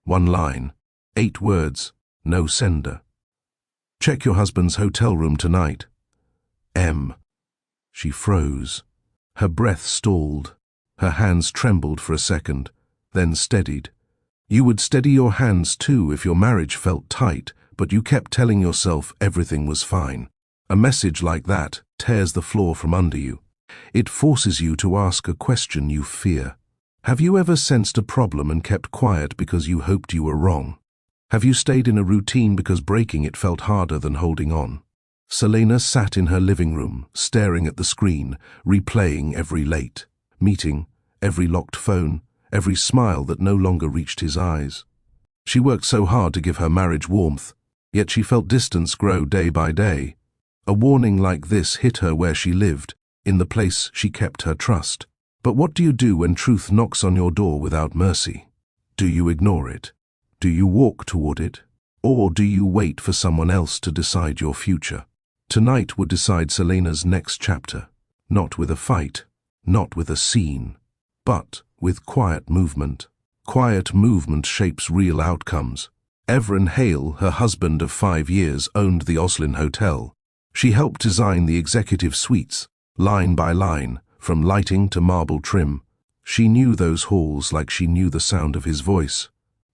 One line, 8 words, no sender. Check your husband's hotel room tonight. M. She froze. Her breath stalled. Her hands trembled for a second, then steadied. You would steady your hands too if your marriage felt tight, but you kept telling yourself everything was fine. A message like that tears the floor from under you. It forces you to ask a question you fear. Have you ever sensed a problem and kept quiet because you hoped you were wrong? Have you stayed in a routine because breaking it felt harder than holding on? Selena sat in her living room, staring at the screen, replaying every late meeting, every locked phone, every smile that no longer reached his eyes. She worked so hard to give her marriage warmth, yet she felt distance grow day by day. A warning like this hit her where she lived, in the place she kept her trust. But what do you do when truth knocks on your door without mercy? Do you ignore it? Do you walk toward it? Or do you wait for someone else to decide your future? Tonight would decide Selena's next chapter, not with a fight, not with a scene, but with quiet movement. Quiet movement shapes real outcomes. Evren Hale, her husband of 5 years, owned the Oslin Hotel. She helped design the executive suites, line by line, from lighting to marble trim. She knew those halls like she knew the sound of his voice.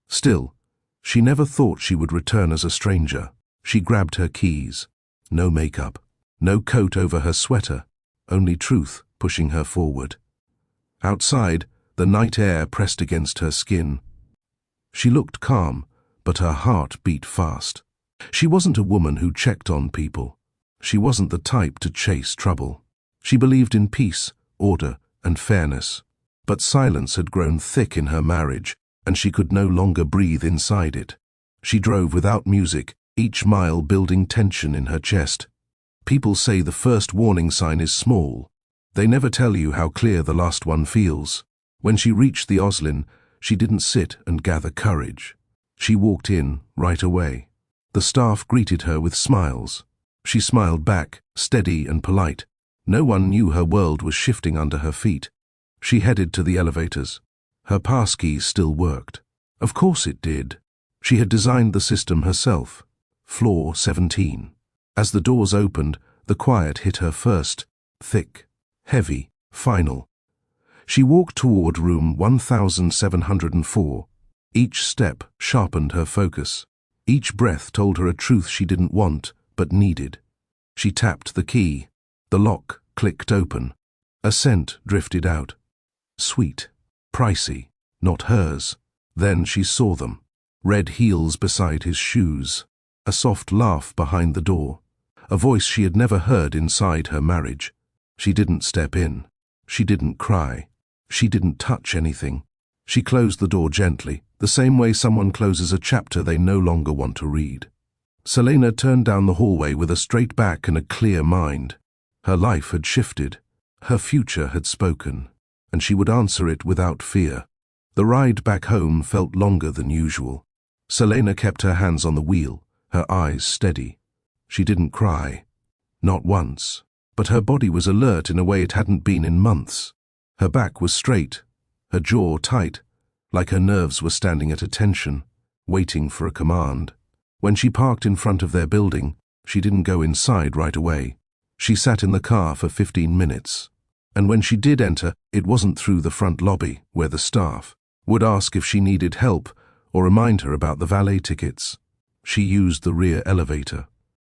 Still, she never thought she would return as a stranger. She grabbed her keys. No makeup, no coat over her sweater, only truth pushing her forward. Outside, the night air pressed against her skin. She looked calm, but her heart beat fast. She wasn't a woman who checked on people. She wasn't the type to chase trouble. She believed in peace, order, and fairness. But silence had grown thick in her marriage, and she could no longer breathe inside it. She drove without music, each mile building tension in her chest. People say the first warning sign is small. They never tell you how clear the last one feels. When she reached the Oslin, she didn't sit and gather courage. She walked in right away. The staff greeted her with smiles. She smiled back, steady and polite. No one knew her world was shifting under her feet. She headed to the elevators. Her passkey still worked. Of course it did. She had designed the system herself. Floor 17. As the doors opened, the quiet hit her first. Thick, heavy, final. She walked toward room 1704. Each step sharpened her focus. Each breath told her a truth she didn't want, but needed. She tapped the key. The lock clicked open. A scent drifted out. Sweet, pricey, not hers. Then she saw them. Red heels beside his shoes. A soft laugh behind the door. A voice she had never heard inside her marriage. She didn't step in. She didn't cry. She didn't touch anything. She closed the door gently, the same way someone closes a chapter they no longer want to read. Selena turned down the hallway with a straight back and a clear mind. Her life had shifted. Her future had spoken, and she would answer it without fear. The ride back home felt longer than usual. Selena kept her hands on the wheel, her eyes steady. She didn't cry. Not once. But her body was alert in a way it hadn't been in months. Her back was straight, her jaw tight, like her nerves were standing at attention, waiting for a command. When she parked in front of their building, she didn't go inside right away. She sat in the car for 15 minutes. And when she did enter, it wasn't through the front lobby, where the staff would ask if she needed help or remind her about the valet tickets. She used the rear elevator.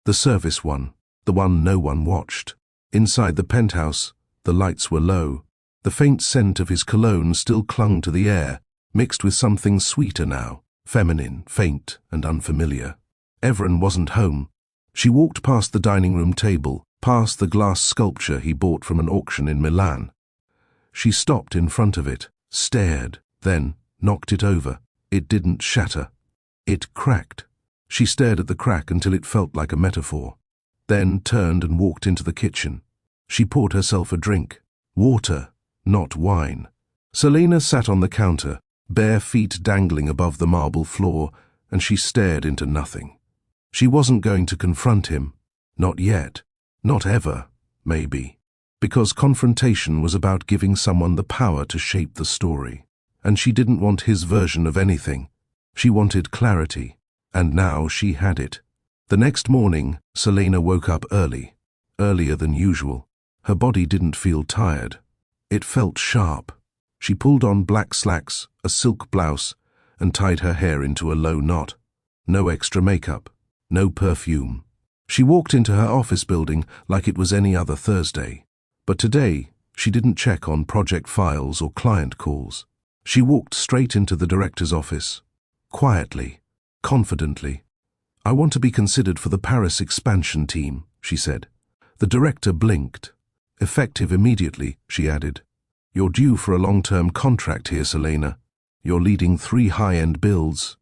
The service one, the one no one watched. Inside the penthouse, the lights were low. The faint scent of his cologne still clung to the air, mixed with something sweeter now, feminine, faint, and unfamiliar. Evren wasn't home. She walked past the dining room table, past the glass sculpture he bought from an auction in Milan. She stopped in front of it, stared, then knocked it over. It didn't shatter. It cracked. She stared at the crack until it felt like a metaphor, then turned and walked into the kitchen. She poured herself a drink. Water, not wine. Selena sat on the counter, bare feet dangling above the marble floor, and she stared into nothing. She wasn't going to confront him. Not yet. Not ever, maybe. Because confrontation was about giving someone the power to shape the story. And she didn't want his version of anything. She wanted clarity, and now she had it. The next morning, Selena woke up early, earlier than usual. Her body didn't feel tired. It felt sharp. She pulled on black slacks, a silk blouse, and tied her hair into a low knot. No extra makeup, no perfume. She walked into her office building like it was any other Thursday. But today, she didn't check on project files or client calls. She walked straight into the director's office. Quietly, confidently. "I want to be considered for the Paris expansion team," she said. The director blinked. "Effective immediately," she added. "You're due for a long-term contract here, Selena. You're leading 3 high-end builds.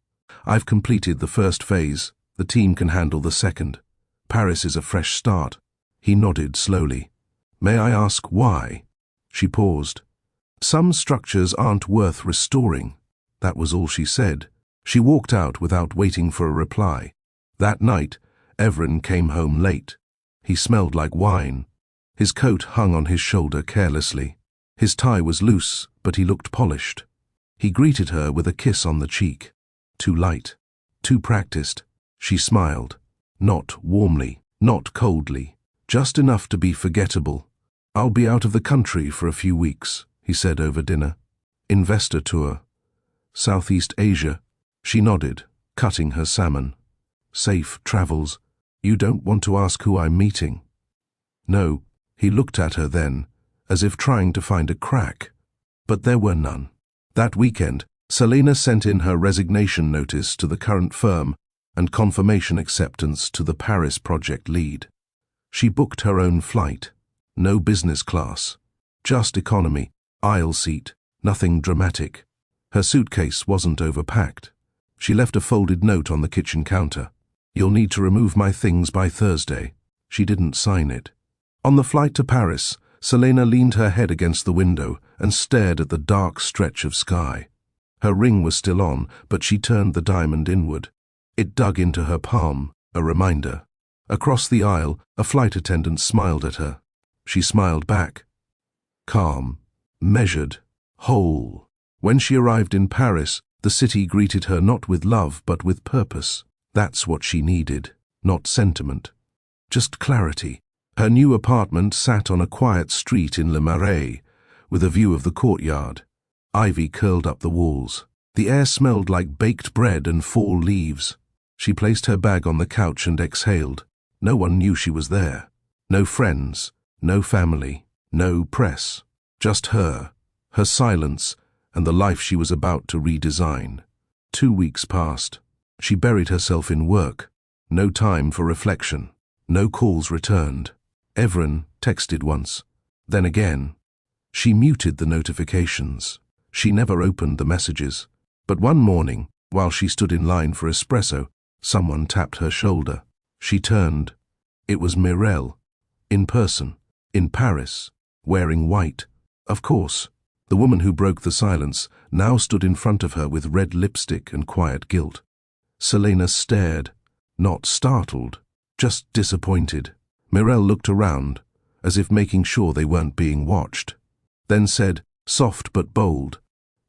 I've completed the first phase. The team can handle the second. Paris is a fresh start." He nodded slowly. "May I ask why?" She paused. "Some structures aren't worth restoring." That was all she said. She walked out without waiting for a reply. That night, Evren came home late. He smelled like wine. His coat hung on his shoulder carelessly. His tie was loose, but he looked polished. He greeted her with a kiss on the cheek. Too light, too practiced. She smiled. Not warmly, not coldly, just enough to be forgettable. "I'll be out of the country for a few weeks," he said over dinner. "Investor tour. Southeast Asia." She nodded, cutting her salmon. "Safe travels. You don't want to ask who I'm meeting?" "No." He looked at her then, as if trying to find a crack. But there were none. That weekend, Selena sent in her resignation notice to the current firm and confirmation acceptance to the Paris project lead. She booked her own flight. No business class. Just economy, aisle seat, nothing dramatic. Her suitcase wasn't overpacked. She left a folded note on the kitchen counter. "You'll need to remove my things by Thursday." She didn't sign it. On the flight to Paris, Selena leaned her head against the window and stared at the dark stretch of sky. Her ring was still on, but she turned the diamond inward. It dug into her palm, a reminder. Across the aisle, a flight attendant smiled at her. She smiled back. Calm, measured, whole. When she arrived in Paris, the city greeted her not with love but with purpose. That's what she needed, not sentiment. Just clarity. Her new apartment sat on a quiet street in Le Marais, with a view of the courtyard. Ivy curled up the walls. The air smelled like baked bread and fall leaves. She placed her bag on the couch and exhaled. No one knew she was there. No friends, no family, no press. Just her silence, and the life she was about to redesign. 2 weeks passed. She buried herself in work. No time for reflection. No calls returned. Evren texted once. Then again. She muted the notifications. She never opened the messages. But one morning, while she stood in line for espresso, someone tapped her shoulder. She turned. It was Mireille. In person. In Paris. Wearing white. Of course. The woman who broke the silence now stood in front of her with red lipstick and quiet guilt. Selena stared. Not startled. Just disappointed. Mireille looked around, as if making sure they weren't being watched. Then said, soft but bold,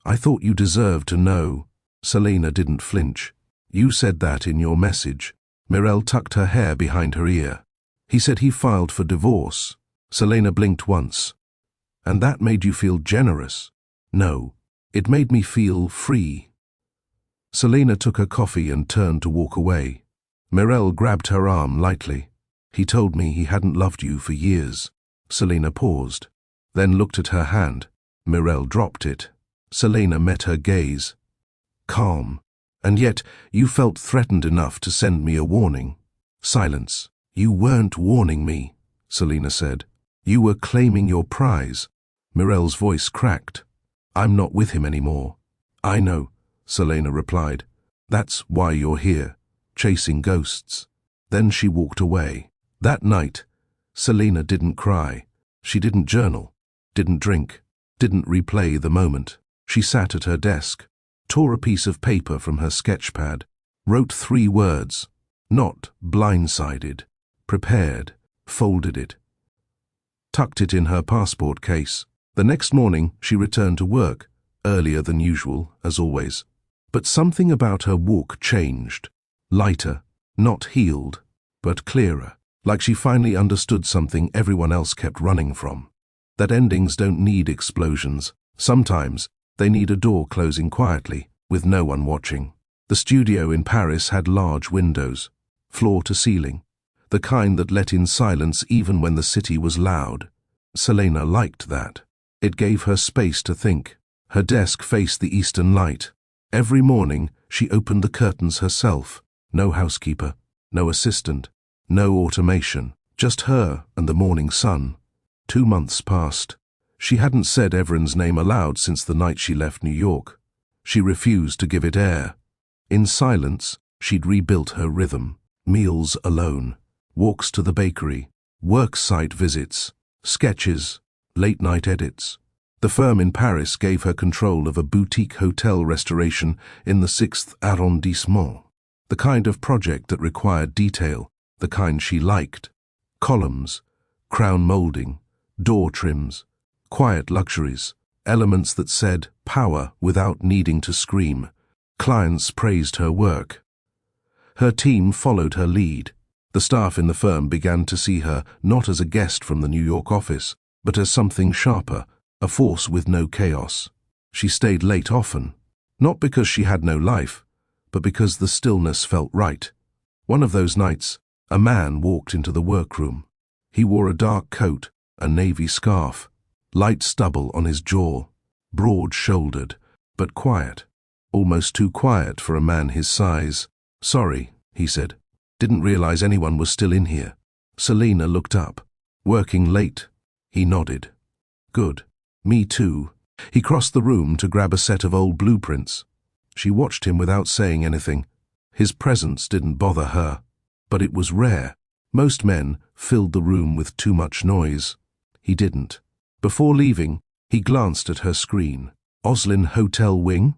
"I thought you deserved to know." Selena didn't flinch. "You said that in your message." Mireille tucked her hair behind her ear. "He said he filed for divorce." Selena blinked once. "And that made you feel generous?" "No, it made me feel free." Selena took her coffee and turned to walk away. Mireille grabbed her arm lightly. "He told me he hadn't loved you for years." Selena paused, then looked at her hand. Mireille dropped it. Selena met her gaze. "Calm. And yet you felt threatened enough to send me a warning." Silence. "You weren't warning me," Selena said. "You were claiming your prize." Mireille's voice cracked. "I'm not with him anymore." "I know," Selena replied. "That's why you're here, chasing ghosts." Then she walked away. That night, Selena didn't cry. She didn't journal, didn't drink, didn't replay the moment. She sat at her desk, tore a piece of paper from her sketch pad, wrote 3 words, not blindsided, prepared, folded it, tucked it in her passport case. The next morning, she returned to work, earlier than usual, as always. But something about her walk changed. Lighter, not healed, but clearer. Like she finally understood something everyone else kept running from. That endings don't need explosions. Sometimes they need a door closing quietly, with no one watching. The studio in Paris had large windows, floor to ceiling, the kind that let in silence even when the city was loud. Selena liked that. It gave her space to think. Her desk faced the eastern light. Every morning she opened the curtains herself. No housekeeper, no assistant, no automation, just her and the morning sun. 2 months passed. She hadn't said Evren's name aloud since the night she left New York. She refused to give it air. In silence, she'd rebuilt her rhythm. Meals alone, walks to the bakery, work site visits, sketches, late-night edits. The firm in Paris gave her control of a boutique hotel restoration in the 6th arrondissement. The kind of project that required detail, the kind she liked. Columns, crown molding, door trims, quiet luxuries, elements that said power without needing to scream. Clients praised her work. Her team followed her lead. The staff in the firm began to see her not as a guest from the New York office, but as something sharper, a force with no chaos. She stayed late often, not because she had no life, but because the stillness felt right. One of those nights, a man walked into the workroom. He wore a dark coat, a navy scarf, light stubble on his jaw, broad-shouldered, but quiet, almost too quiet for a man his size. "Sorry," he said. "Didn't realize anyone was still in here." Selena looked up. "Working late?" He nodded. "Good. Me too." He crossed the room to grab a set of old blueprints. She watched him without saying anything. His presence didn't bother her, but it was rare. Most men filled the room with too much noise. He didn't. Before leaving, he glanced at her screen. "Oslin Hotel Wing?"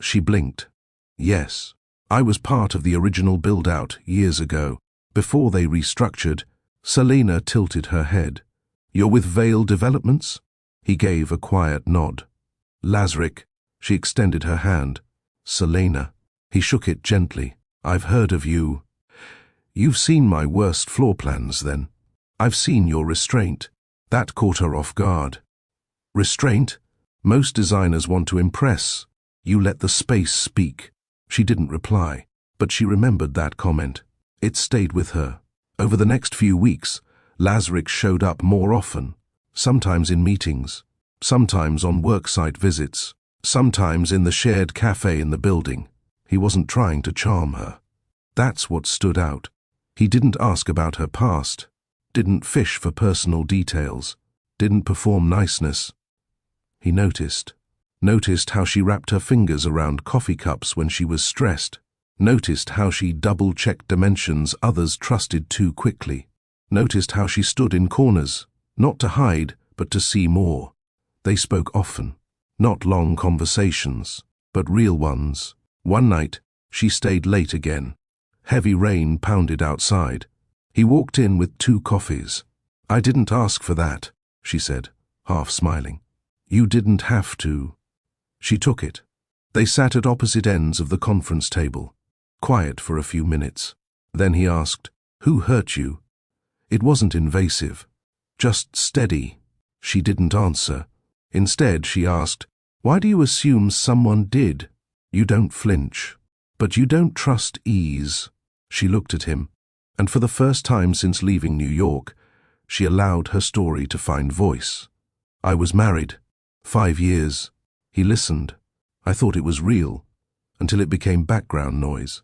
She blinked. "Yes. I was part of the original build-out years ago, before they restructured." Selena tilted her head. "You're with Vale Developments?" He gave a quiet nod. "Lazarick." She extended her hand. "Selena." He shook it gently. "I've heard of you." "You've seen my worst floor plans, then." "I've seen your restraint." That caught her off guard. "Restraint? Most designers want to impress. You let the space speak." She didn't reply, but she remembered that comment. It stayed with her. Over the next few weeks, Lazarick showed up more often, sometimes in meetings, sometimes on worksite visits, sometimes in the shared cafe in the building. He wasn't trying to charm her. That's what stood out. He didn't ask about her past, didn't fish for personal details, didn't perform niceness. He noticed how she wrapped her fingers around coffee cups when she was stressed, noticed how she double-checked dimensions others trusted too quickly, noticed how she stood in corners, not to hide, but to see more. They spoke often, not long conversations, but real ones. One night, she stayed late again. Heavy rain pounded outside. He walked in with 2 coffees. "I didn't ask for that," she said, half smiling. "You didn't have to." She took it. They sat at opposite ends of the conference table, quiet for a few minutes. Then he asked, "Who hurt you?" It wasn't invasive, just steady. She didn't answer. Instead, she asked, "Why do you assume someone did? You don't flinch, but you don't trust ease." She looked at him, and for the first time since leaving New York, she allowed her story to find voice. "I was married. 5 years. He listened. I thought it was real, until it became background noise.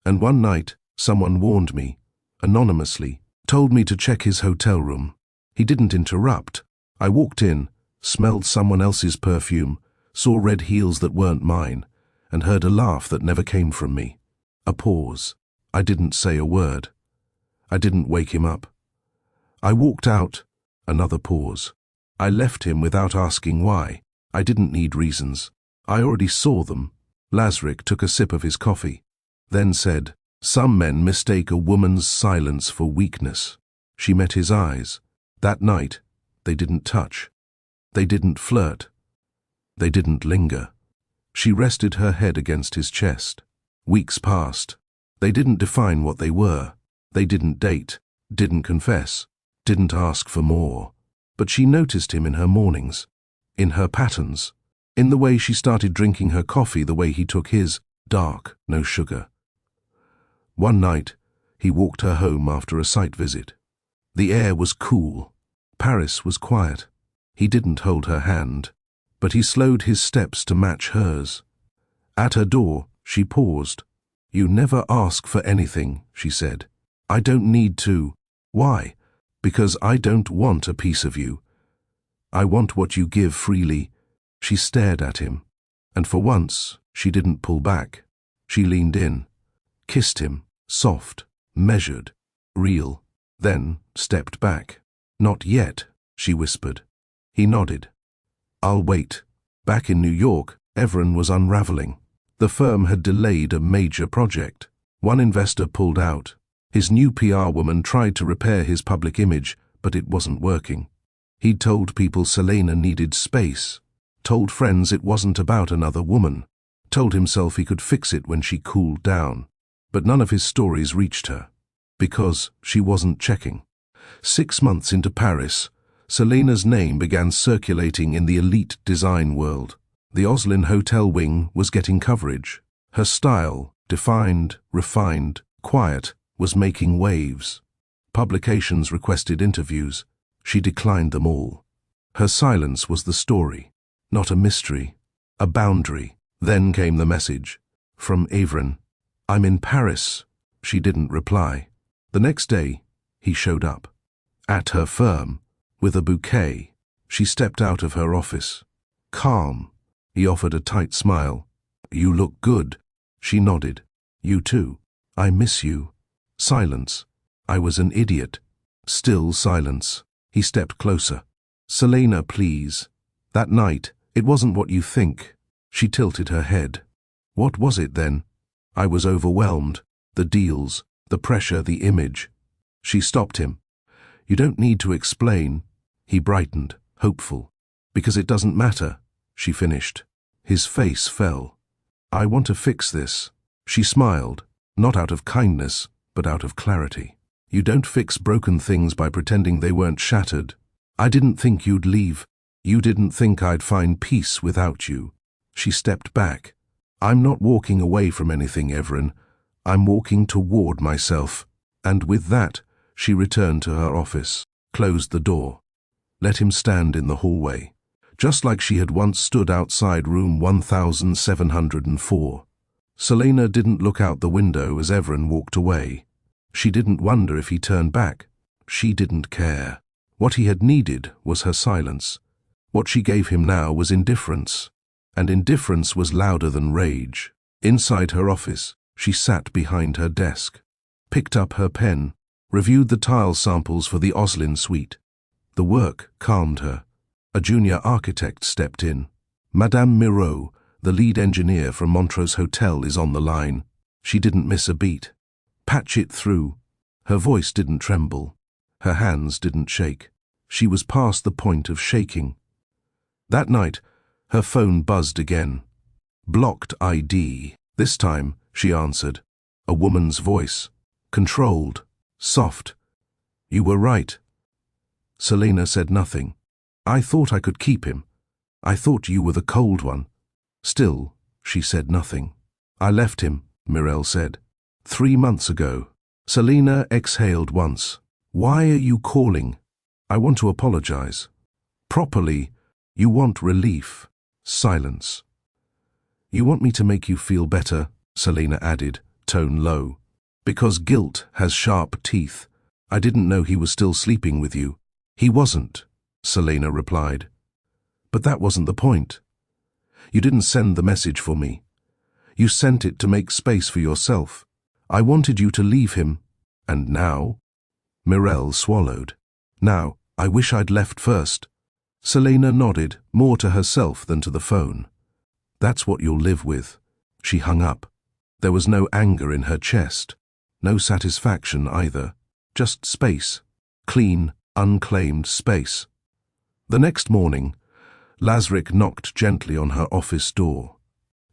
And one night, someone warned me, anonymously, told me to check his hotel room. He didn't interrupt. I walked in, smelled someone else's perfume, saw red heels that weren't mine, and heard a laugh that never came from me. A pause. I didn't say a word. I didn't wake him up. I walked out. Another pause. I left him without asking why. I didn't need reasons. I already saw them." Lazarick took a sip of his coffee, then said, "Some men mistake a woman's silence for weakness." She met his eyes. That night, they didn't touch. They didn't flirt. They didn't linger. She rested her head against his chest. Weeks passed. They didn't define what they were. They didn't date, didn't confess, didn't ask for more. But she noticed him in her mornings, in her patterns, in the way she started drinking her coffee, the way he took his, dark, no sugar. One night, he walked her home after a site visit. The air was cool. Paris was quiet. He didn't hold her hand, but he slowed his steps to match hers. At her door, she paused. "You never ask for anything," she said. "I don't need to." "Why?" "Because I don't want a piece of you. I want what you give freely." She stared at him, and for once, she didn't pull back. She leaned in, kissed him, soft, measured, real, then stepped back. "Not yet," she whispered. He nodded. "I'll wait." Back in New York, Evren was unraveling. The firm had delayed a major project. One investor pulled out. His new PR woman tried to repair his public image, but it wasn't working. He'd told people Selena needed space, told friends it wasn't about another woman, told himself he could fix it when she cooled down. But none of his stories reached her, because she wasn't checking. 6 months into Paris, Selena's name began circulating in the elite design world. The Oslin hotel wing was getting coverage. Her style, defined, refined, quiet, was making waves. Publications requested interviews. She declined them all. Her silence was the story, not a mystery, a boundary. Then came the message. From Evren. "I'm in Paris." She didn't reply. The next day, he showed up. At her firm, with a bouquet. She stepped out of her office. Calm. He offered a tight smile. "You look good." She nodded. "You too. I miss you." Silence. "I was an idiot." Still silence. He stepped closer. "Selena, please." That night, "It wasn't what you think." She tilted her head. "What was it then?" "I was overwhelmed. The deals, the pressure, the image." She stopped him. "You don't need to explain." He brightened, hopeful. "Because it doesn't matter," she finished. His face fell. "I want to fix this." She smiled, not out of kindness, but out of clarity. "You don't fix broken things by pretending they weren't shattered. I didn't think you'd leave. You didn't think I'd find peace without you." She stepped back. "I'm not walking away from anything, Evren. I'm walking toward myself." And with that, she returned to her office, closed the door, let him stand in the hallway, just like she had once stood outside room 1704. Selena didn't look out the window as Evren walked away. She didn't wonder if he turned back. She didn't care. What he had needed was her silence. What she gave him now was indifference. And indifference was louder than rage. Inside her office, she sat behind her desk, picked up her pen, reviewed the tile samples for the Oslin suite. The work calmed her. A junior architect stepped in. "Madame Miro, the lead engineer from Montrose Hotel, is on the line." She didn't miss a beat. "Patch it through." Her voice didn't tremble. Her hands didn't shake. She was past the point of shaking. That night, her phone buzzed again. Blocked ID. This time, she answered. A woman's voice. Controlled. Soft. "You were right." Selena said nothing. "I thought I could keep him. I thought you were the cold one." Still, she said nothing. "I left him," Mirel said. 3 months ago." Selena exhaled once. "Why are you calling?" "I want to apologize." "Properly, you want relief." Silence. "You want me to make you feel better," Selena added, tone low. "Because guilt has sharp teeth. I didn't know he was still sleeping with you." "He wasn't," Selena replied. "But that wasn't the point. You didn't send the message for me. You sent it to make space for yourself. I wanted you to leave him. And now?" Mirel swallowed. "Now, I wish I'd left first." Selena nodded, more to herself than to the phone. "That's what you'll live with." She hung up. There was no anger in her chest. No satisfaction either. Just space. Clean, unclaimed space. The next morning, Lazarick knocked gently on her office door.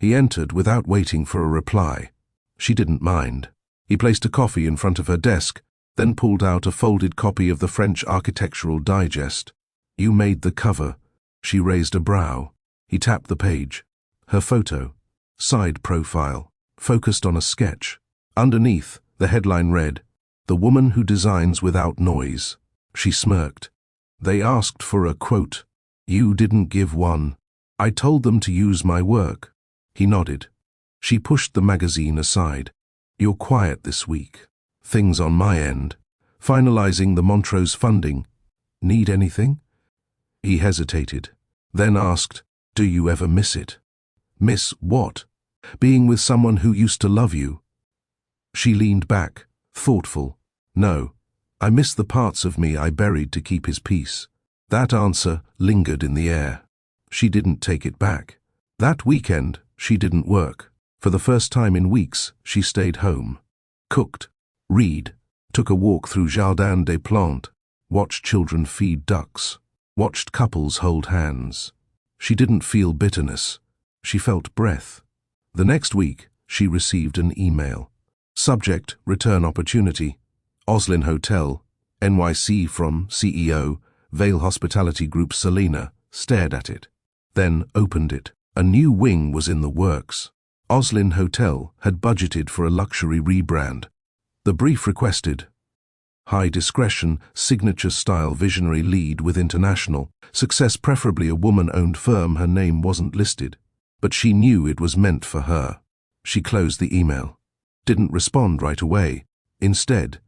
He entered without waiting for a reply. She didn't mind. He placed a coffee in front of her desk, then pulled out a folded copy of the French Architectural Digest. "You made the cover." She raised a brow. He tapped the page. Her photo. Side profile. Focused on a sketch. Underneath, the headline read, "The Woman Who Designs Without Noise." She smirked. "They asked for a quote. You didn't give one. I told them to use my work." He nodded. She pushed the magazine aside. "You're quiet this week. Things on my end. Finalizing the Montrose funding. Need anything?" He hesitated, then asked, "Do you ever miss it?" "Miss what?" "Being with someone who used to love you." She leaned back, thoughtful. "No, I miss the parts of me I buried to keep his peace." That answer lingered in the air. She didn't take it back. That weekend, she didn't work. For the first time in weeks, she stayed home. Cooked, read, took a walk through Jardin des Plantes, watched children feed ducks, watched couples hold hands. She didn't feel bitterness. She felt breath. The next week, she received an email. Subject, return opportunity. Oslin Hotel, NYC from CEO, Vale Hospitality Group Selena, stared at it. Then opened it. A new wing was in the works. Oslin Hotel had budgeted for a luxury rebrand. The brief requested, high discretion, signature-style visionary lead with international success, preferably a woman-owned firm. Her name wasn't listed, but she knew it was meant for her. She closed the email. Didn't respond right away. Instead,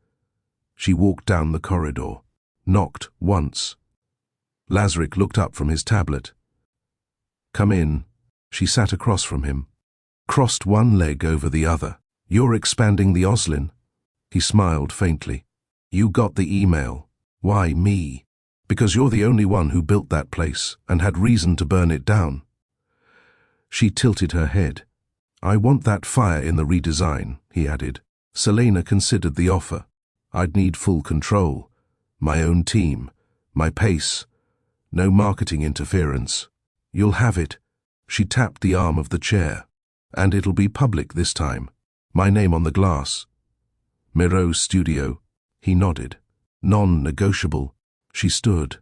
she walked down the corridor, knocked once. Lazarick looked up from his tablet. "Come in." She sat across from him, crossed one leg over the other. "You're expanding the Oslin?" He smiled faintly. "You got the email. Why me?" "Because you're the only one who built that place and had reason to burn it down." She tilted her head. "I want that fire in the redesign," he added. Selena considered the offer. "I'd need full control. My own team. My pace. No marketing interference." "You'll have it." She tapped the arm of the chair. "And it'll be public this time. My name on the glass." "Miro's studio." He nodded. "Non-negotiable." She stood.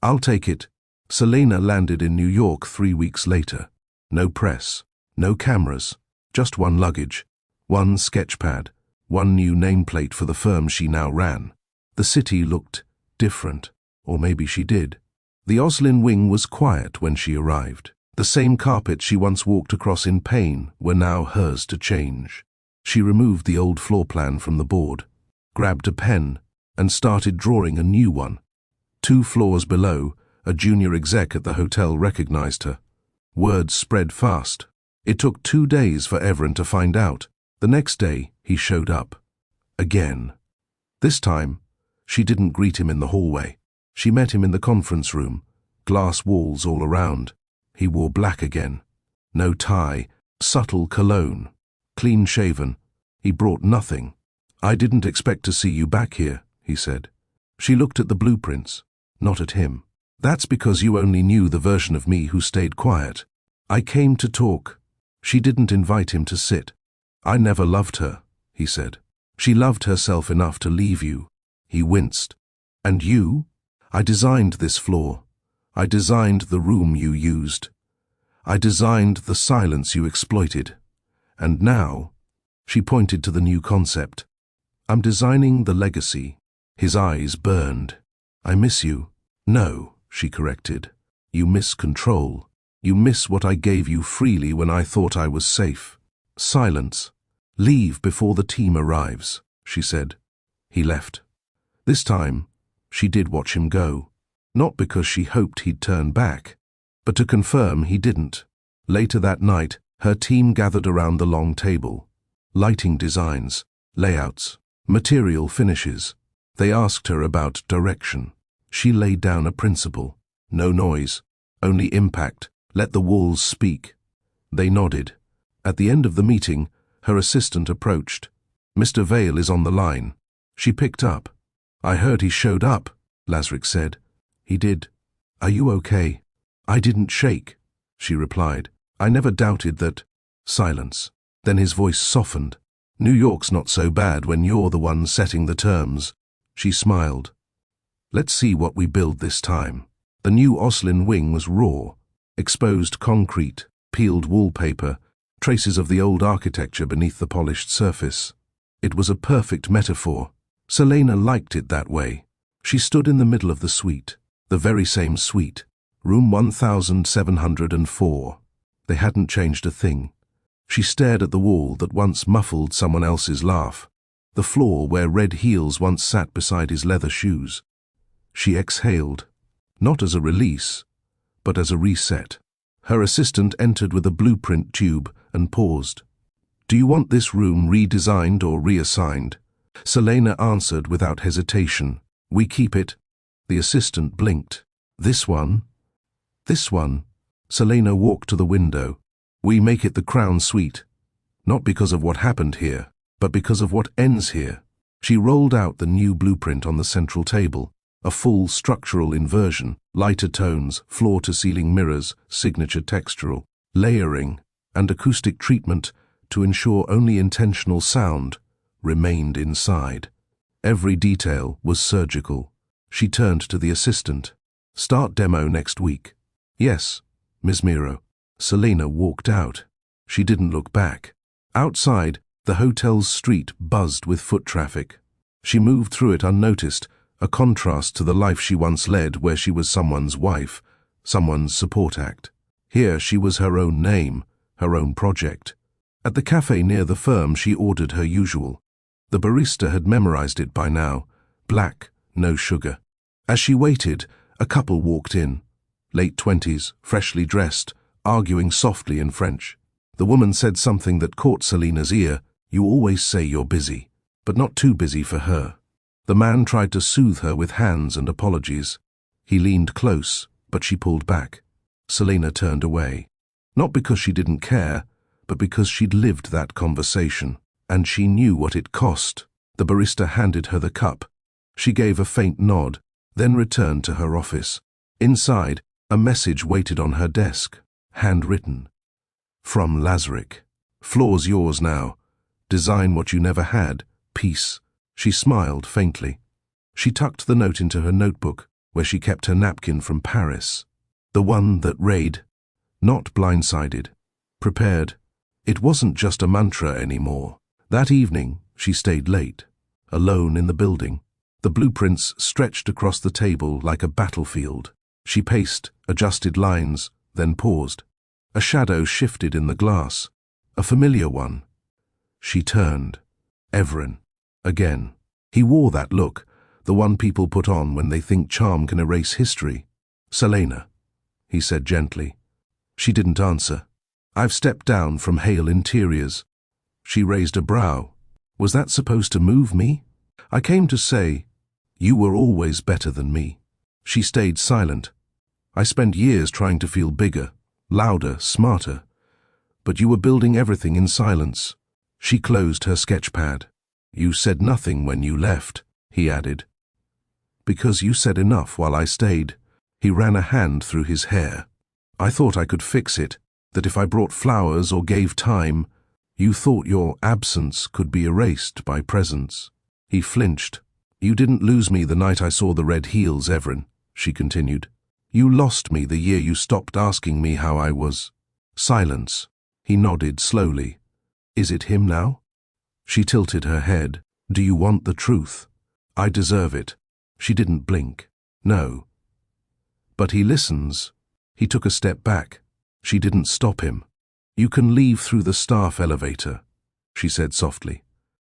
"I'll take it." Selena landed in New York 3 weeks later. No press, no cameras, just one luggage, one sketchpad, one new nameplate for the firm she now ran. The city looked different, or maybe she did. The Oslin wing was quiet when she arrived. The same carpet she once walked across in pain were now hers to change. She removed the old floor plan from the board, grabbed a pen, and started drawing a new one. 2 floors below, a junior exec at the hotel recognized her. Word spread fast. It took 2 days for Everin to find out. The next day, he showed up. Again. This time, she didn't greet him in the hallway. She met him in the conference room, glass walls all around. He wore black again. No tie, subtle cologne. Clean-shaven. He brought nothing. "I didn't expect to see you back here," he said. She looked at the blueprints, not at him. "That's because you only knew the version of me who stayed quiet. I came to talk." She didn't invite him to sit. "I never loved her," he said. "She loved herself enough to leave you." He winced. "And you? I designed this floor. I designed the room you used. I designed the silence you exploited. And now," she pointed to the new concept, "I'm designing the legacy." His eyes burned. "I miss you." "No," she corrected. "You miss control. You miss what I gave you freely when I thought I was safe." Silence. "Leave before the team arrives," she said. He left. This time, she did watch him go. Not because she hoped he'd turn back, but to confirm he didn't. Later that night, her team gathered around the long table. Lighting designs, layouts, material finishes. They asked her about direction. She laid down a principle. No noise, only impact. Let the walls speak. They nodded. At the end of the meeting, her assistant approached. "Mr. Vale is on the line." She picked up. "I heard he showed up," Lazarick said. "He did. Are you okay?" "I didn't shake," she replied. "I never doubted that." Silence. Then his voice softened. New York's not so bad when you're the one setting the terms. She smiled. Let's see what we build this time. The new Oslin wing was raw. Exposed concrete, peeled wallpaper, traces of the old architecture beneath the polished surface. It was a perfect metaphor. Selena liked it that way. She stood in the middle of the suite, the very same suite, room 1704. They hadn't changed a thing. She stared at the wall that once muffled someone else's laugh, the floor where red heels once sat beside his leather shoes. She exhaled, not as a release, but as a reset. Her assistant entered with a blueprint tube and paused. Do you want this room redesigned or reassigned? Selena answered without hesitation. We keep it. The assistant blinked. This one? This one. Selena walked to the window. We make it the Crown Suite. Not because of what happened here, but because of what ends here. She rolled out the new blueprint on the central table. A full structural inversion, lighter tones, floor-to-ceiling mirrors, signature textural, layering, and acoustic treatment to ensure only intentional sound remained inside. Every detail was surgical. She turned to the assistant. Start demo next week. Yes, Ms. Miro. Selena walked out. She didn't look back. Outside, the hotel's street buzzed with foot traffic. She moved through it unnoticed, a contrast to the life she once led where she was someone's wife, someone's support act. Here she was her own name, her own project. At the cafe near the firm she ordered her usual. The barista had memorized it by now. Black, no sugar. As she waited, a couple walked in. Late 20s, freshly dressed, arguing softly in French. The woman said something that caught Selena's ear. You always say you're busy, but not too busy for her. The man tried to soothe her with hands and apologies. He leaned close, but she pulled back. Selena turned away. Not because she didn't care, but because she'd lived that conversation, and she knew what it cost. The barista handed her the cup. She gave a faint nod, then returned to her office. Inside, a message waited on her desk, handwritten. From Lazarick. Floor's yours now. Design what you never had. Peace. She smiled faintly. She tucked the note into her notebook, where she kept her napkin from Paris. The one that read, not blindsided, prepared. It wasn't just a mantra anymore. That evening, she stayed late, alone in the building. The blueprints stretched across the table like a battlefield. She paced, adjusted lines, then paused. A shadow shifted in the glass, a familiar one. She turned. Everin. Again. He wore that look, the one people put on when they think charm can erase history. Selena, he said gently. She didn't answer. I've stepped down from Hale Interiors. She raised a brow. Was that supposed to move me? I came to say, you were always better than me. She stayed silent. I spent years trying to feel bigger, louder, smarter. But you were building everything in silence. She closed her sketch pad. You said nothing when you left, he added. Because you said enough while I stayed. He ran a hand through his hair. I thought I could fix it, that if I brought flowers or gave time, you thought your absence could be erased by presence. He flinched. You didn't lose me the night I saw the red heels, Everin, she continued. You lost me the year you stopped asking me how I was. Silence. He nodded slowly. Is it him now? She tilted her head. Do you want the truth? I deserve it. She didn't blink. No. But he listens. He took a step back. She didn't stop him. You can leave through the staff elevator, she said softly.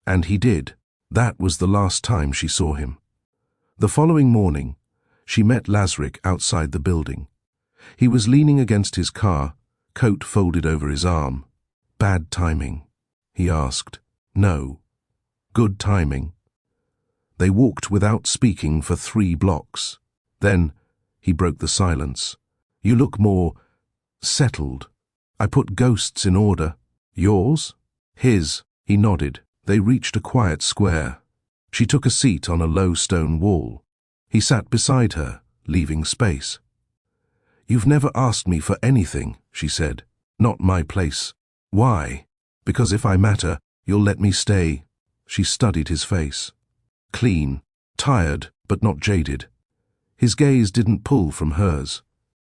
And he did. That was the last time she saw him. The following morning, she met Lazarick outside the building. He was leaning against his car, coat folded over his arm. Bad timing, he asked. No. Good timing. They walked without speaking for 3 blocks. Then, he broke the silence. You look more settled. I put ghosts in order. Yours? His. He nodded. They reached a quiet square. She took a seat on a low stone wall. He sat beside her, leaving space. You've never asked me for anything, she said. Not my place. Why? Because if I matter, you'll let me stay. She studied his face. Clean, tired, but not jaded. His gaze didn't pull from hers.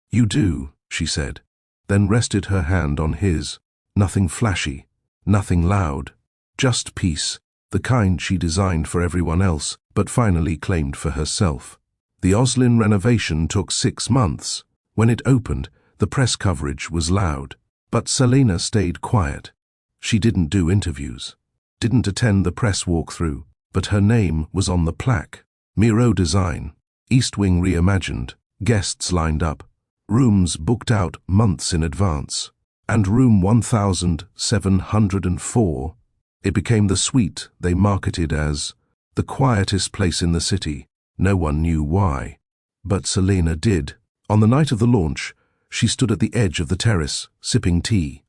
You do, she said, then rested her hand on his. Nothing flashy, nothing loud, just peace, the kind she designed for everyone else, but finally claimed for herself. The Oslin renovation took 6 months. When it opened, the press coverage was loud. But Selena stayed quiet. She didn't do interviews, didn't attend the press walkthrough, but her name was on the plaque. Miro Design, East Wing reimagined, guests lined up, rooms booked out months in advance. And room 1704, it became the suite they marketed as the quietest place in the city. No one knew why, but Selena did. On the night of the launch, she stood at the edge of the terrace, sipping tea.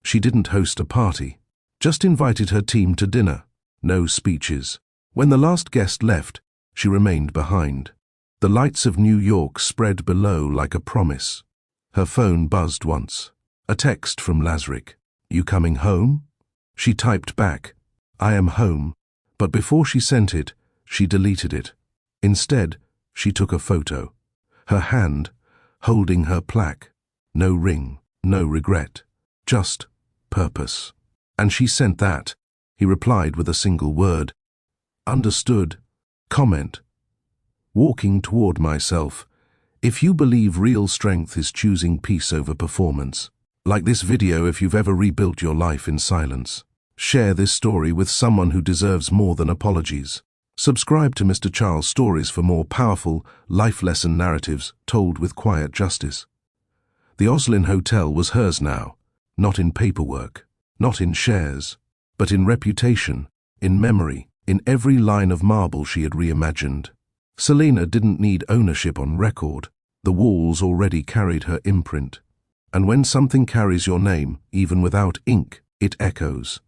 She didn't host a party, just invited her team to dinner. No speeches. When the last guest left, she remained behind. The lights of New York spread below like a promise. Her phone buzzed once. A text from Lazarick. You coming home? She typed back, I am home, but before she sent it, she deleted it. Instead, she took a photo. Her hand, holding her plaque. No ring, no regret, just purpose. And she sent that. He replied with a single word. Understood. Comment. Walking toward myself. If you believe real strength is choosing peace over performance, like this video if you've ever rebuilt your life in silence. Share this story with someone who deserves more than apologies. Subscribe to Mr. Charles Stories for more powerful, life lesson narratives told with quiet justice. The Oslin Hotel was hers now, not in paperwork, not in shares, but in reputation, in memory, in every line of marble she had reimagined. Selena didn't need ownership on record. The walls already carried her imprint. And when something carries your name, even without ink, it echoes.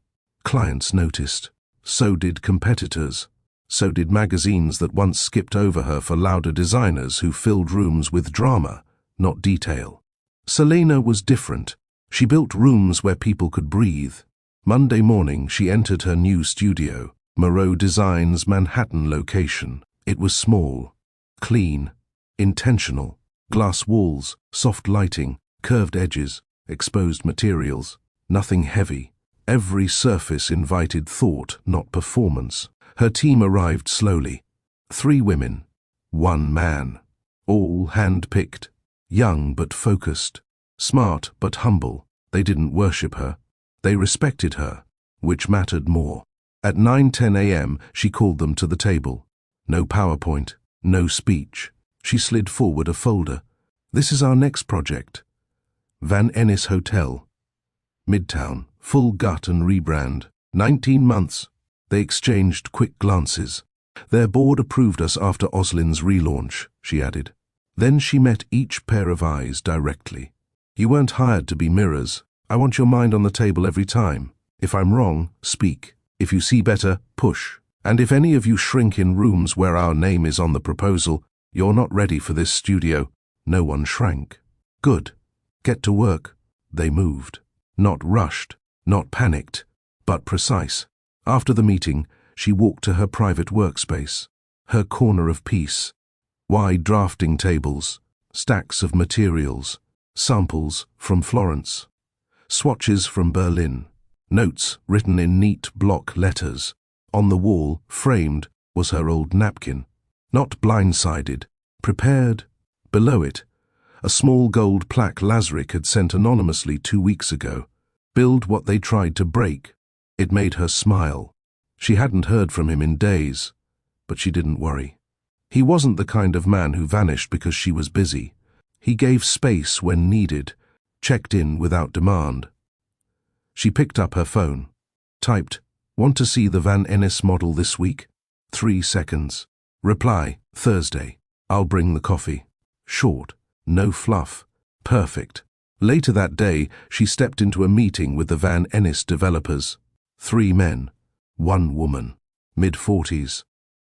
Clients noticed. So did competitors. So did magazines that once skipped over her for louder designers who filled rooms with drama, not detail. Selena was different. She built rooms where people could breathe. Monday morning, she entered her new studio, Moreau Design's Manhattan location. It was small, clean, intentional. Glass walls, soft lighting, curved edges, exposed materials, nothing heavy. Every surface invited thought, not performance. Her team arrived slowly. 3 women, 1 man, all hand-picked, young but focused, smart but humble. They didn't worship her. They respected her, which mattered more. At 9:10 a.m., she called them to the table. No PowerPoint, no speech. She slid forward a folder. This is our next project. Van Ennis Hotel. Midtown, full gut and rebrand. 19 months. They exchanged quick glances. Their board approved us after Oslin's relaunch, she added. Then she met each pair of eyes directly. You weren't hired to be mirrors. I want your mind on the table every time. If I'm wrong, speak. If you see better, push. And if any of you shrink in rooms where our name is on the proposal, you're not ready for this studio. No one shrank. Good. Get to work. They moved. Not rushed, not panicked, but precise. After the meeting, she walked to her private workspace, her corner of peace. Wide drafting tables, stacks of materials, samples from Florence, swatches from Berlin, notes written in neat block letters. On the wall, framed, was her old napkin. Not blindsided, prepared. Below it, a small gold plaque Lazarick had sent anonymously 2 weeks ago. Build what they tried to break. It made her smile. She hadn't heard from him in days, but she didn't worry. He wasn't the kind of man who vanished because she was busy. He gave space when needed, checked in without demand. She picked up her phone, typed, Want to see the Van Ennis model this week? 3 seconds. Reply, Thursday. I'll bring the coffee. Short, no fluff. Perfect. Later that day, she stepped into a meeting with the Van Ennis developers. 3 men, 1 woman, mid-40s,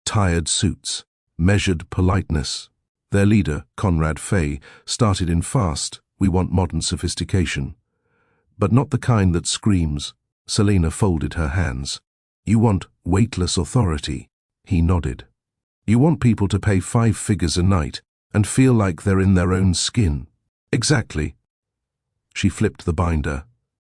tired suits, measured politeness. Their leader, Conrad Fay, started in fast, we want modern sophistication. but not the kind that screams. Selena folded her hands. You want weightless authority? He nodded. You want people to pay 5 figures a night and feel like they're in their own skin. Exactly. She flipped the binder,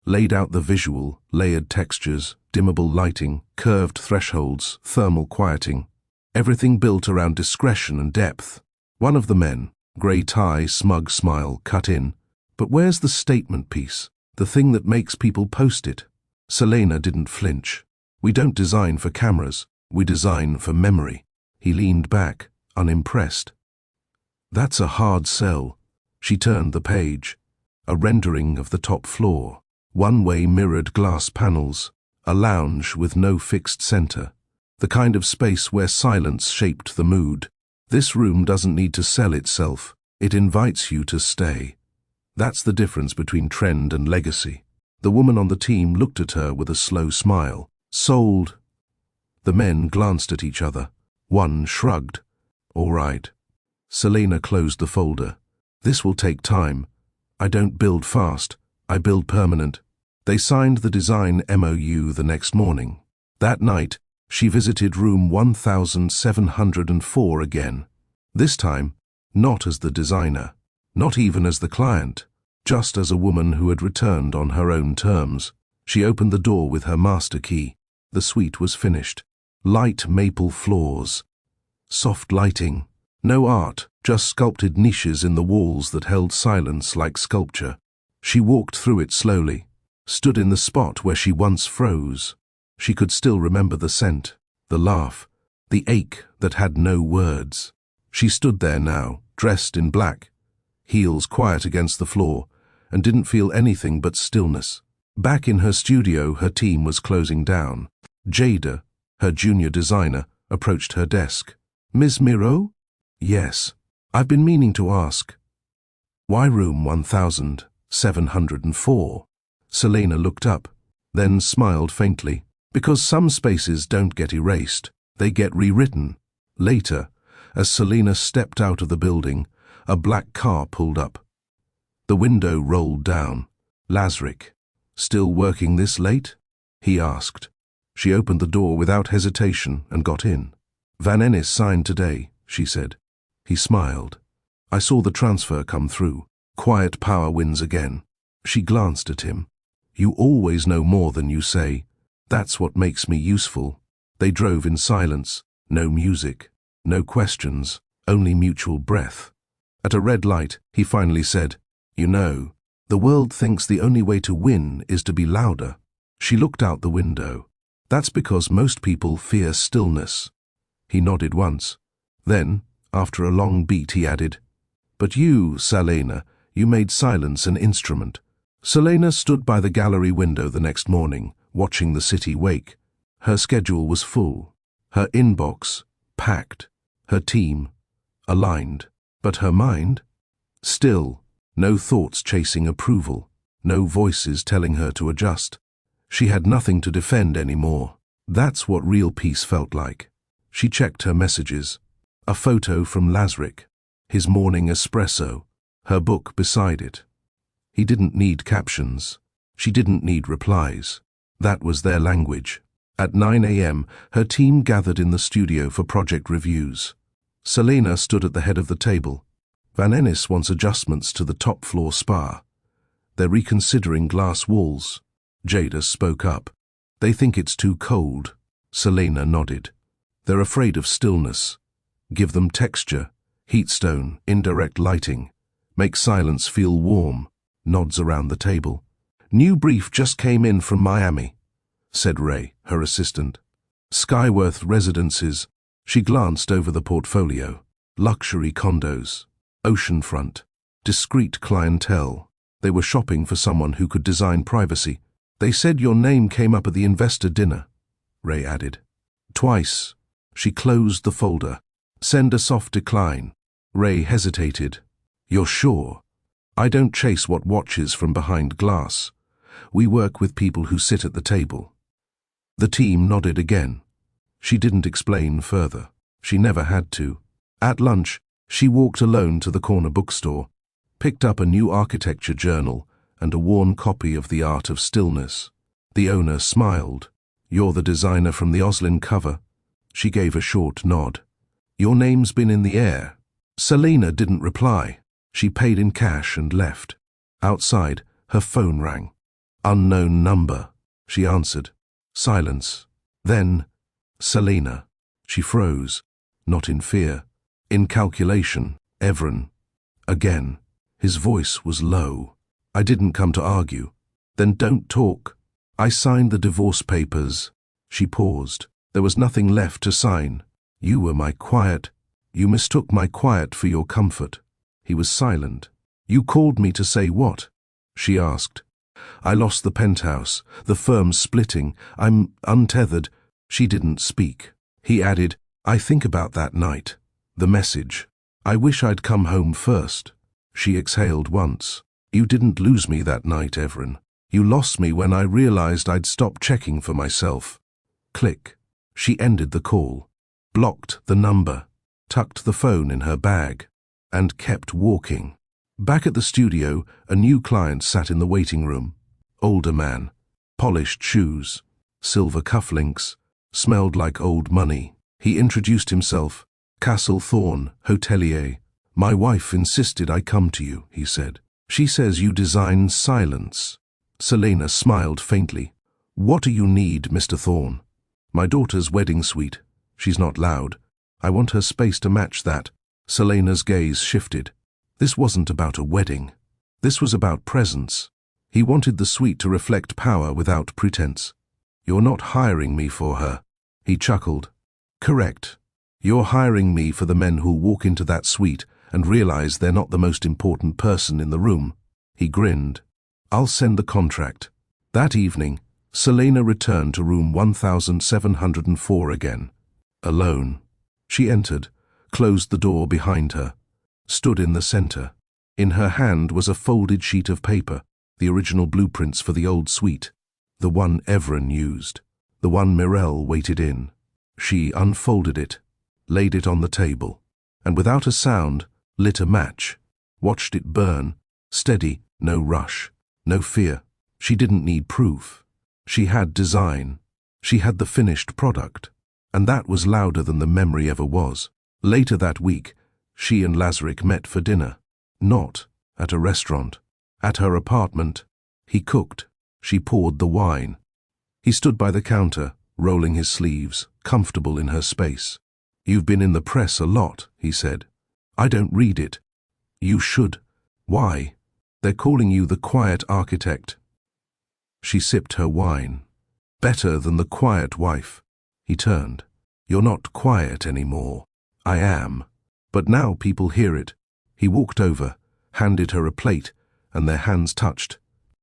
laid out the visual, layered textures, dimmable lighting, curved thresholds, thermal quieting. Everything built around discretion and depth. One of the men, grey tie, smug smile, cut in. But where's the statement piece? The thing that makes people post it? Selena didn't flinch. We don't design for cameras. We design for memory. He leaned back, unimpressed. That's a hard sell. She turned the page. A rendering of the top floor. One-way mirrored glass panels. A lounge with no fixed center. The kind of space where silence shaped the mood. This room doesn't need to sell itself. It invites you to stay. That's the difference between trend and legacy. The woman on the team looked at her with a slow smile. Sold. The men glanced at each other. One shrugged. All right. Selena closed the folder. This will take time. I don't build fast. I build permanent. They signed the design MOU the next morning. That night, she visited room 1704 again. This time, not as the designer, not even as the client, just as a woman who had returned on her own terms. She opened the door with her master key. The suite was finished. Light maple floors. Soft lighting. No art, just sculpted niches in the walls that held silence like sculpture. She walked through it slowly, stood in the spot where she once froze. She could still remember the scent, the laugh, the ache that had no words. She stood there now, dressed in black, heels quiet against the floor, and didn't feel anything but stillness. Back in her studio, her team was closing down. Jada, her junior designer, approached her desk. Ms. Miro? Yes. I've been meaning to ask. Why room 1704? Selena looked up, then smiled faintly. Because some spaces don't get erased, they get rewritten. Later, as Selena stepped out of the building, a black car pulled up. The window rolled down. Lazarick, still working this late? He asked. She opened the door without hesitation and got in. Van Ennis signed today, she said. He smiled. I saw the transfer come through. Quiet power wins again. She glanced at him. You always know more than you say. That's what makes me useful. They drove in silence. No music. No questions. Only mutual breath. At a red light, he finally said, You know, the world thinks the only way to win is to be louder. She looked out the window. That's because most people fear stillness. He nodded once. Then, after a long beat, he added, But you, Selena, you made silence an instrument. Selena stood by the gallery window the next morning, watching the city wake. Her schedule was full. Her inbox, packed. Her team, aligned. But her mind? Still, no thoughts chasing approval. No voices telling her to adjust. She had nothing to defend anymore. That's what real peace felt like. She checked her messages. A photo from Lazarick, his morning espresso, her book beside it. He didn't need captions. She didn't need replies. That was their language. At 9 a.m., her team gathered in the studio for project reviews. Selena stood at the head of the table. Van Ennis wants adjustments to the top-floor spa. They're reconsidering glass walls. Jada spoke up. They think it's too cold. Selena nodded. They're afraid of stillness. Give them texture, heatstone, indirect lighting. Make silence feel warm. Nods around the table. New brief just came in from Miami, said Ray, her assistant. Skyworth Residences. She glanced over the portfolio. Luxury condos. Oceanfront. Discreet clientele. They were shopping for someone who could design privacy. They said your name came up at the investor dinner, Ray added. Twice. She closed the folder. Send a soft decline. Ray hesitated. You're sure? I don't chase what watches from behind glass. We work with people who sit at the table. The team nodded again. She didn't explain further. She never had to. At lunch, she walked alone to the corner bookstore, picked up a new architecture journal, and a worn copy of The Art of Stillness. The owner smiled. "You're the designer from the Oslin cover." She gave a short nod. "Your name's been in the air." Selena didn't reply. She paid in cash and left. Outside, her phone rang. "Unknown number," she answered. Silence. Then, "Selena." She froze, not in fear, in calculation. "Evren." Again. His voice was low. "I didn't come to argue." "Then don't talk." "I signed the divorce papers." She paused. "There was nothing left to sign. You were my quiet. You mistook my quiet for your comfort." He was silent. "You called me to say what?" she asked. "I lost the penthouse. The firm's splitting. I'm untethered." She didn't speak. He added, "I think about that night. The message. I wish I'd come home first." She exhaled once. "You didn't lose me that night, Evren. You lost me when I realized I'd stopped checking for myself." Click. She ended the call, blocked the number, tucked the phone in her bag, and kept walking. Back at the studio, a new client sat in the waiting room. Older man, polished shoes, silver cufflinks, smelled like old money. He introduced himself. "Castle Thorne, hotelier. My wife insisted I come to you," he said. "She says you design silence." Selena smiled faintly. "What do you need, Mr. Thorne?" "My daughter's wedding suite. She's not loud. I want her space to match that." Selena's gaze shifted. This wasn't about a wedding. This was about presence. He wanted the suite to reflect power without pretense. "You're not hiring me for her." He chuckled. "Correct. You're hiring me for the men who'll walk into that suite and realize they're not the most important person in the room." He grinned. "I'll send the contract." That evening, Selena returned to room 1704 again. Alone. She entered, closed the door behind her, stood in the center. In her hand was a folded sheet of paper, the original blueprints for the old suite, the one Evren used, the one Mirelle waited in. She unfolded it, laid it on the table, and without a sound, lit a match, watched it burn, steady, no rush, no fear. She didn't need proof. She had design. She had the finished product, and that was louder than the memory ever was. Later that week, she and Lazarick met for dinner. Not at a restaurant. At her apartment. He cooked. She poured the wine. He stood by the counter, rolling his sleeves, comfortable in her space. "You've been in the press a lot," he said. "I don't read it." "You should." "Why?" "They're calling you the quiet architect." She sipped her wine. "Better than the quiet wife." He turned. "You're not quiet anymore." "I am. But now people hear it." He walked over, handed her a plate, and their hands touched.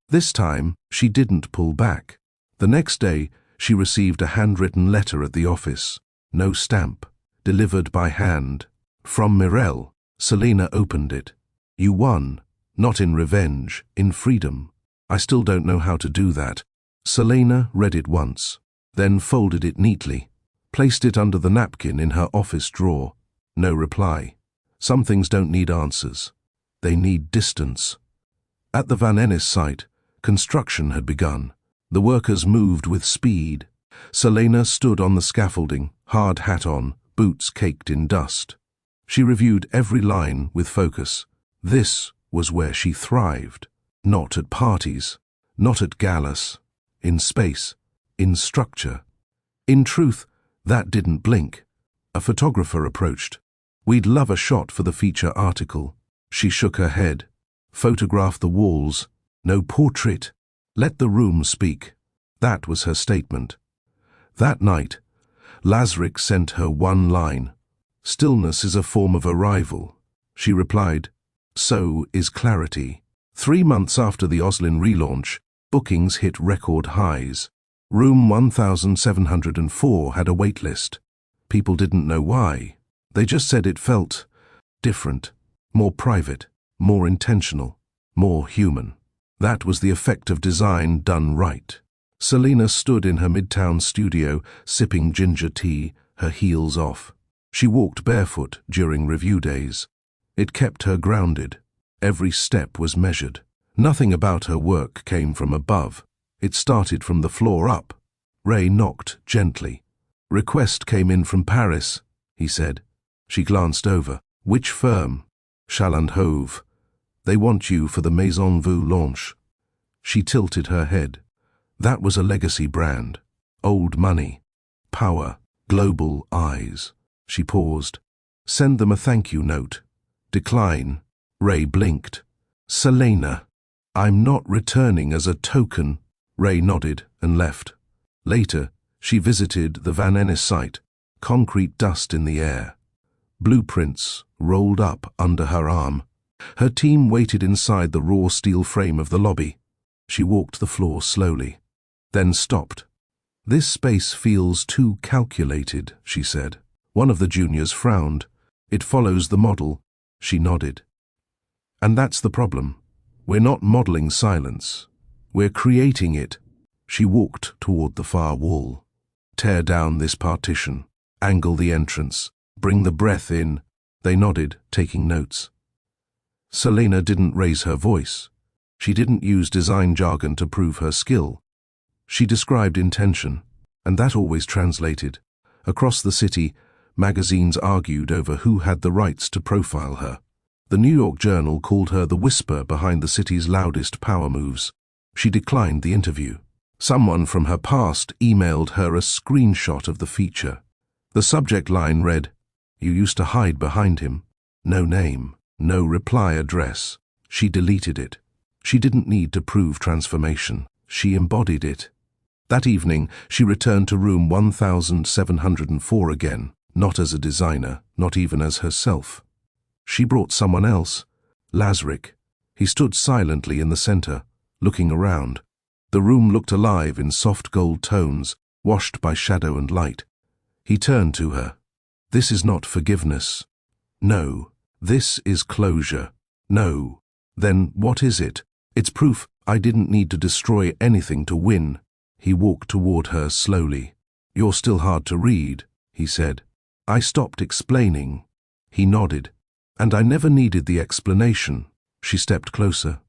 This time, she didn't pull back. The next day, she received a handwritten letter at the office. No stamp. Delivered by hand. From Mirelle. Selena opened it. "You won. Not in revenge, in freedom. I still don't know how to do that." Selena read it once, then folded it neatly, placed it under the napkin in her office drawer. No reply. Some things don't need answers. They need distance. At the Van Ennis site, construction had begun. The workers moved with speed. Selena stood on the scaffolding, hard hat on, boots caked in dust. She reviewed every line with focus. This was where she thrived. Not at parties, not at galas, in space, in structure. In truth, that didn't blink. A photographer approached. "We'd love a shot for the feature article." She shook her head. "Photograph the walls. No portrait. Let the room speak." That was her statement. That night, Lazarick sent her one line. "Stillness is a form of arrival." She replied, "So is clarity." 3 months after the Oslin relaunch, bookings hit record highs. Room 1704 had a wait list. People didn't know why. They just said it felt different, more private, more intentional, more human. That was the effect of design done right. Selena stood in her midtown studio, sipping ginger tea, her heels off. She walked barefoot during review days. It kept her grounded. Every step was measured. Nothing about her work came from above. It started from the floor up. Ray knocked gently. "Request came in from Paris," he said. She glanced over. "Which firm?" "Chaland Hove. They want you for the Maison Volange." She tilted her head. That was a legacy brand. Old money. Power. Global eyes. She paused. "Send them a thank you note." "Decline." Ray blinked. "Selena, I'm not returning as a token." Ray nodded and left. Later, she visited the Van Ennis site. Concrete dust in the air. Blueprints rolled up under her arm. Her team waited inside the raw steel frame of the lobby. She walked the floor slowly, then stopped. "This space feels too calculated," she said. One of the juniors frowned. "It follows the model." She nodded. "And that's the problem. We're not modeling silence. We're creating it." She walked toward the far wall. "Tear down this partition. Angle the entrance. Bring the breath in." They nodded, taking notes. Selena didn't raise her voice. She didn't use design jargon to prove her skill. She described intention, and that always translated. Across the city, magazines argued over who had the rights to profile her. The New York Journal called her the whisper behind the city's loudest power moves. She declined the interview. Someone from her past emailed her a screenshot of the feature. The subject line read, "You used to hide behind him." No name, no reply address. She deleted it. She didn't need to prove transformation. She embodied it. That evening, she returned to room 1704 again, not as a designer, not even as herself. She brought someone else, Lazarick. He stood silently in the center, looking around. The room looked alive in soft gold tones, washed by shadow and light. He turned to her. "This is not forgiveness." "No." "This is closure." "No." "Then what is it?" "It's proof I didn't need to destroy anything to win." He walked toward her slowly. "You're still hard to read," he said. I stopped explaining. He nodded. "And I never needed the explanation." She stepped closer.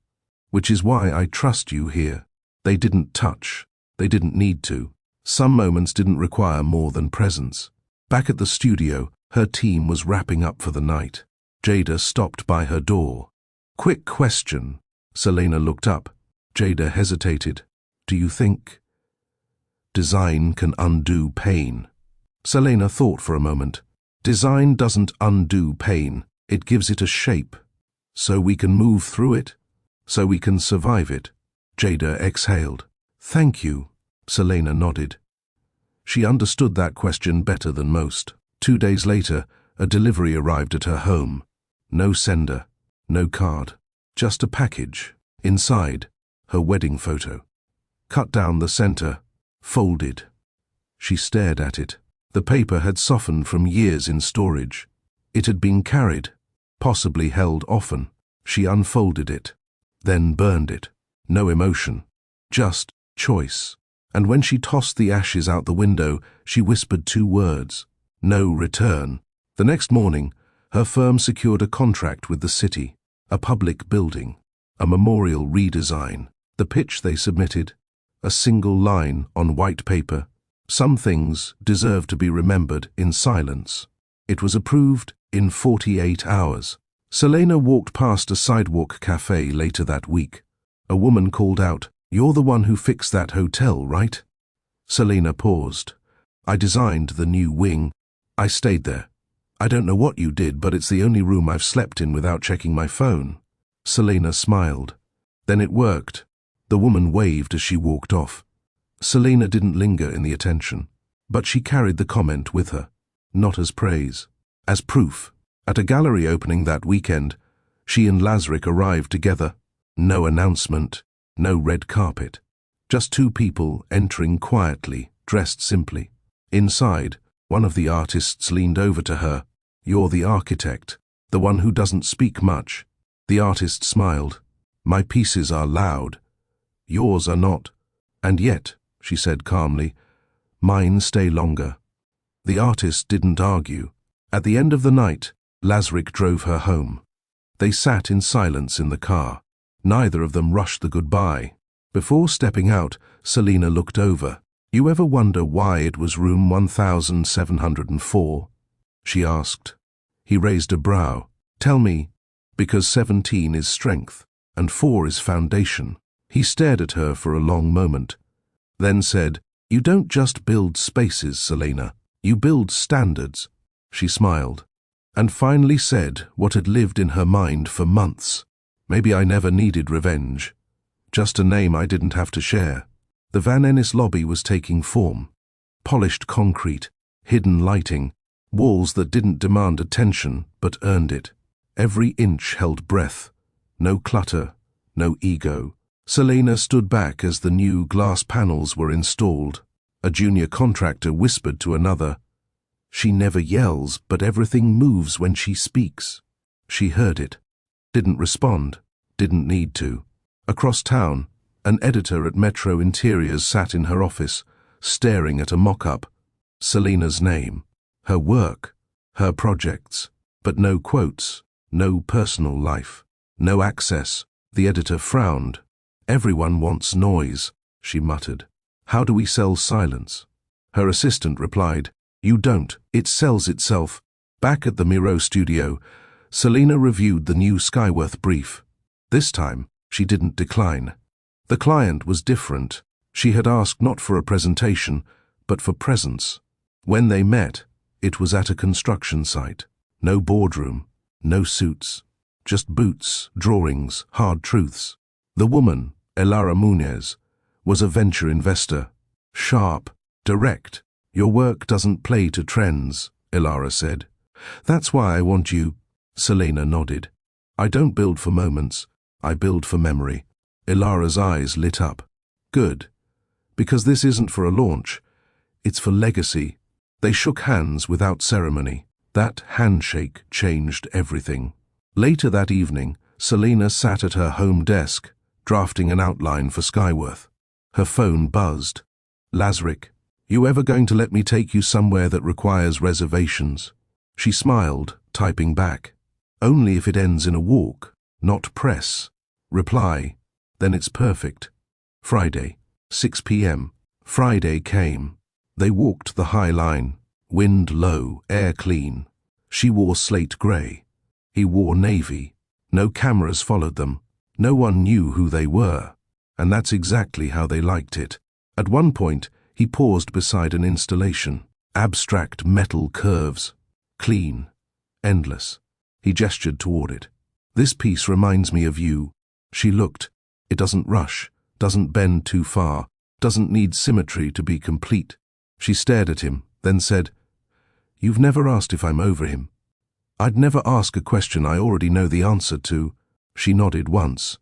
"Which is why I trust you here." They didn't touch. They didn't need to. Some moments didn't require more than presence. Back at the studio, her team was wrapping up for the night. Jada stopped by her door. "Quick question." Selena looked up. Jada hesitated. "Do you think design can undo pain?" Selena thought for a moment. "Design doesn't undo pain. It gives it a shape. So we can move through it. So we can survive it." Jada exhaled. "Thank you." Selena nodded. She understood that question better than most. 2 days later, a delivery arrived at her home. No sender, no card, just a package. Inside, her wedding photo. Cut down the center, folded. She stared at it. The paper had softened from years in storage. It had been carried, possibly held often. She unfolded it, then burned it. No emotion, just choice. And when she tossed the ashes out the window, she whispered 2 words. No return. The next morning, her firm secured a contract with the city, a public building, a memorial redesign. The pitch they submitted, a single line on white paper. Some things deserve to be remembered in silence. It was approved in 48 hours. Selena walked past a sidewalk cafe later that week. A woman called out, "You're the one who fixed that hotel, right?" Selena paused. "I designed the new wing. I stayed there. I don't know what you did, but it's the only room I've slept in without checking my phone." Selena smiled. "Then it worked." The woman waved as she walked off. Selena didn't linger in the attention, but she carried the comment with her, not as praise, as proof. At a gallery opening that weekend, she and Lazarick arrived together. No announcement, no red carpet. Just 2 people entering quietly, dressed simply. Inside, one of the artists leaned over to her. "You're the architect, the one who doesn't speak much." The artist smiled. "My pieces are loud. Yours are not. And yet," she said calmly, "mine stay longer." The artist didn't argue. At the end of the night, Lazarick drove her home. They sat in silence in the car. Neither of them rushed the goodbye. Before stepping out, Selina looked over. "You ever wonder why it was room 1704? She asked. He raised a brow. "Tell me." "Because 17 is strength, and 4 is foundation." He stared at her for a long moment, then said, "You don't just build spaces, Selina. You build standards." She smiled, and finally said what had lived in her mind for months. "Maybe I never needed revenge. Just a name I didn't have to share." The Van Ennis lobby was taking form. Polished concrete, hidden lighting, walls that didn't demand attention but earned it. Every inch held breath. No clutter, no ego. Selina stood back as the new glass panels were installed. A junior contractor whispered to another, "She never yells, but everything moves when she speaks." She heard it. Didn't respond. Didn't need to. Across town, an editor at Metro Interiors sat in her office, staring at a mock-up. Selina's name, her work, her projects, but no quotes, no personal life, no access. The editor frowned. "Everyone wants noise," she muttered. "How do we sell silence?" Her assistant replied, "You don't. It sells itself." Back at the Miro studio, Selina reviewed the new Skyworth brief. This time, she didn't decline. The client was different. She had asked not for a presentation, but for presence. When they met, it was at a construction site. No boardroom, no suits, just boots, drawings, hard truths. The woman, Elara Munez, was a venture investor. Sharp, direct. "Your work doesn't play to trends," Elara said. "That's why I want you." Selina nodded. "I don't build for moments. I build for memory." Elara's eyes lit up. "Good. Because this isn't for a launch. It's for legacy." They shook hands without ceremony. That handshake changed everything. Later that evening, Selina sat at her home desk, drafting an outline for Skyworth. Her phone buzzed. "Lazarick, you ever going to let me take you somewhere that requires reservations?" She smiled, typing back. "Only if it ends in a walk, not press." Reply, "Then it's perfect." Friday, 6 p.m. Friday came. They walked the High Line, wind low, air clean. She wore slate grey. He wore navy. No cameras followed them. No one knew who they were. And that's exactly how they liked it. At one point, he paused beside an installation. Abstract metal curves. Clean. Endless. He gestured toward it. "This piece reminds me of you." She looked. It doesn't rush, doesn't bend too far, doesn't need symmetry to be complete. She stared at him, then said, "You've never asked if I'm over him." "I'd never ask a question I already know the answer to." She nodded once,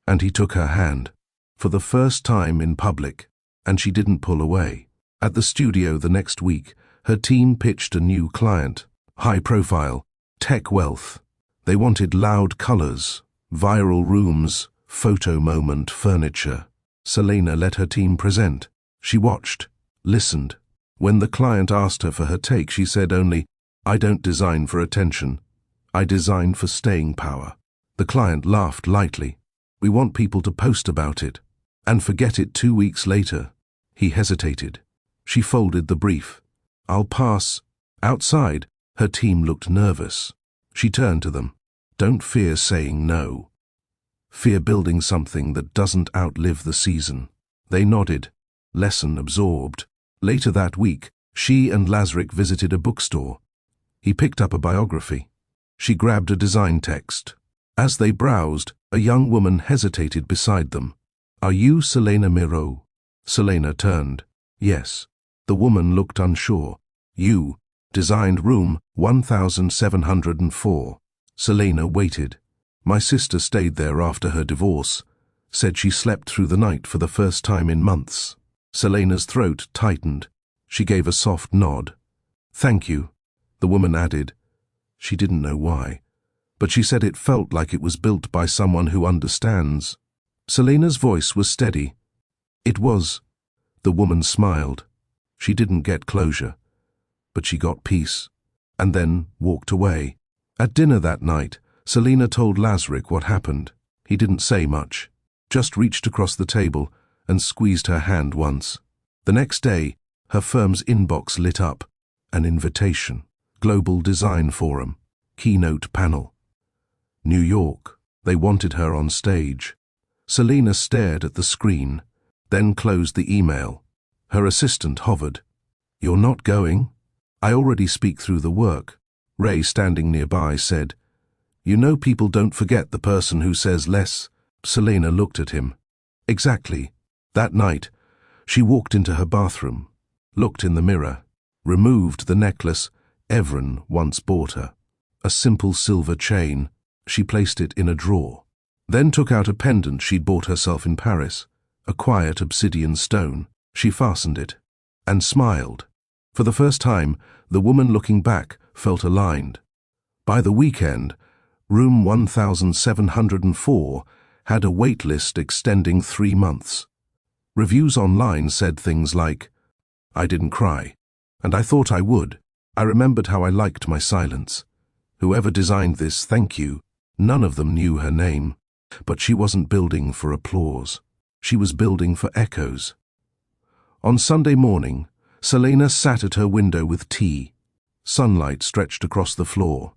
and he took her hand, for the first time in public, and she didn't pull away. At the studio the next week, her team pitched a new client, high profile, tech wealth. They wanted loud colors, viral rooms, photo moment furniture. Selina let her team present. She watched, listened. When the client asked her for her take, she said only, "I don't design for attention. I design for staying power." The client laughed lightly. "We want people to post about it, and forget it 2 weeks later." He hesitated. She folded the brief. "I'll pass." Outside, her team looked nervous. She turned to them. "Don't fear saying no. Fear building something that doesn't outlive the season." They nodded, lesson absorbed. Later that week, she and Lazarick visited a bookstore. He picked up a biography. She grabbed a design text. As they browsed, a young woman hesitated beside them. "Are you Selena Miro?" Selena turned. "Yes." The woman looked unsure. "You, designed room 1704. Selena waited. "My sister stayed there after her divorce. Said she slept through the night for the first time in months." Selena's throat tightened. She gave a soft nod. "Thank you," the woman added. She didn't know why, but she said it felt like it was built by someone who understands. Selena's voice was steady. "It was." The woman smiled. She didn't get closure, but she got peace, and then walked away. At dinner that night, Selena told Lazarick what happened. He didn't say much, just reached across the table and squeezed her hand once. The next day, her firm's inbox lit up. An invitation. Global Design Forum. Keynote panel. New York. They wanted her on stage. Selena stared at the screen, then closed the email. Her assistant hovered. "You're not going?" "I already speak through the work." Ray, standing nearby, said, "You know people don't forget the person who says less." Selena looked at him. Exactly. That night, she walked into her bathroom, looked in the mirror, removed the necklace Evren once bought her. A simple silver chain. She placed it in a drawer. Then took out a pendant she'd bought herself in Paris, a quiet obsidian stone. She fastened it, and smiled. For the first time, the woman looking back felt aligned. By the weekend, room 1704 had a wait list extending 3 months. Reviews online said things like, "I didn't cry, and I thought I would. I remembered how I liked my silence. Whoever designed this, thank you." None of them knew her name, but she wasn't building for applause. She was building for echoes. On Sunday morning, Selena sat at her window with tea. Sunlight stretched across the floor.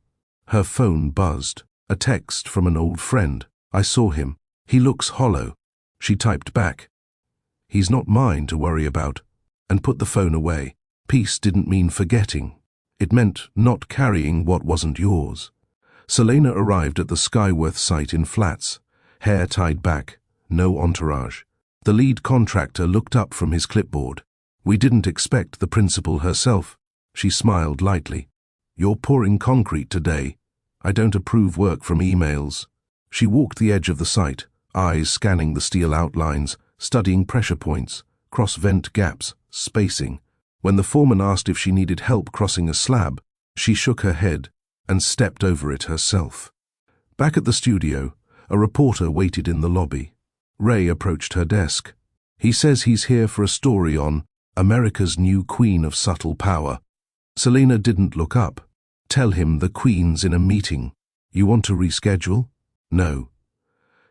Her phone buzzed. A text from an old friend. "I saw him. He looks hollow." She typed back, "He's not mine to worry about," and put the phone away. Peace didn't mean forgetting. It meant not carrying what wasn't yours. Selena arrived at the Skyworth site in flats, hair tied back, no entourage. The lead contractor looked up from his clipboard. "We didn't expect the principal herself." She smiled lightly. "You're pouring concrete today. I don't approve work from emails." She walked the edge of the site, eyes scanning the steel outlines, studying pressure points, cross-vent gaps, spacing. When the foreman asked if she needed help crossing a slab, she shook her head and stepped over it herself. Back at the studio, a reporter waited in the lobby. Ray approached her desk. "He says he's here for a story on America's new queen of subtle power." Selena didn't look up. "Tell him the queen's in a meeting." "You want to reschedule?" "No."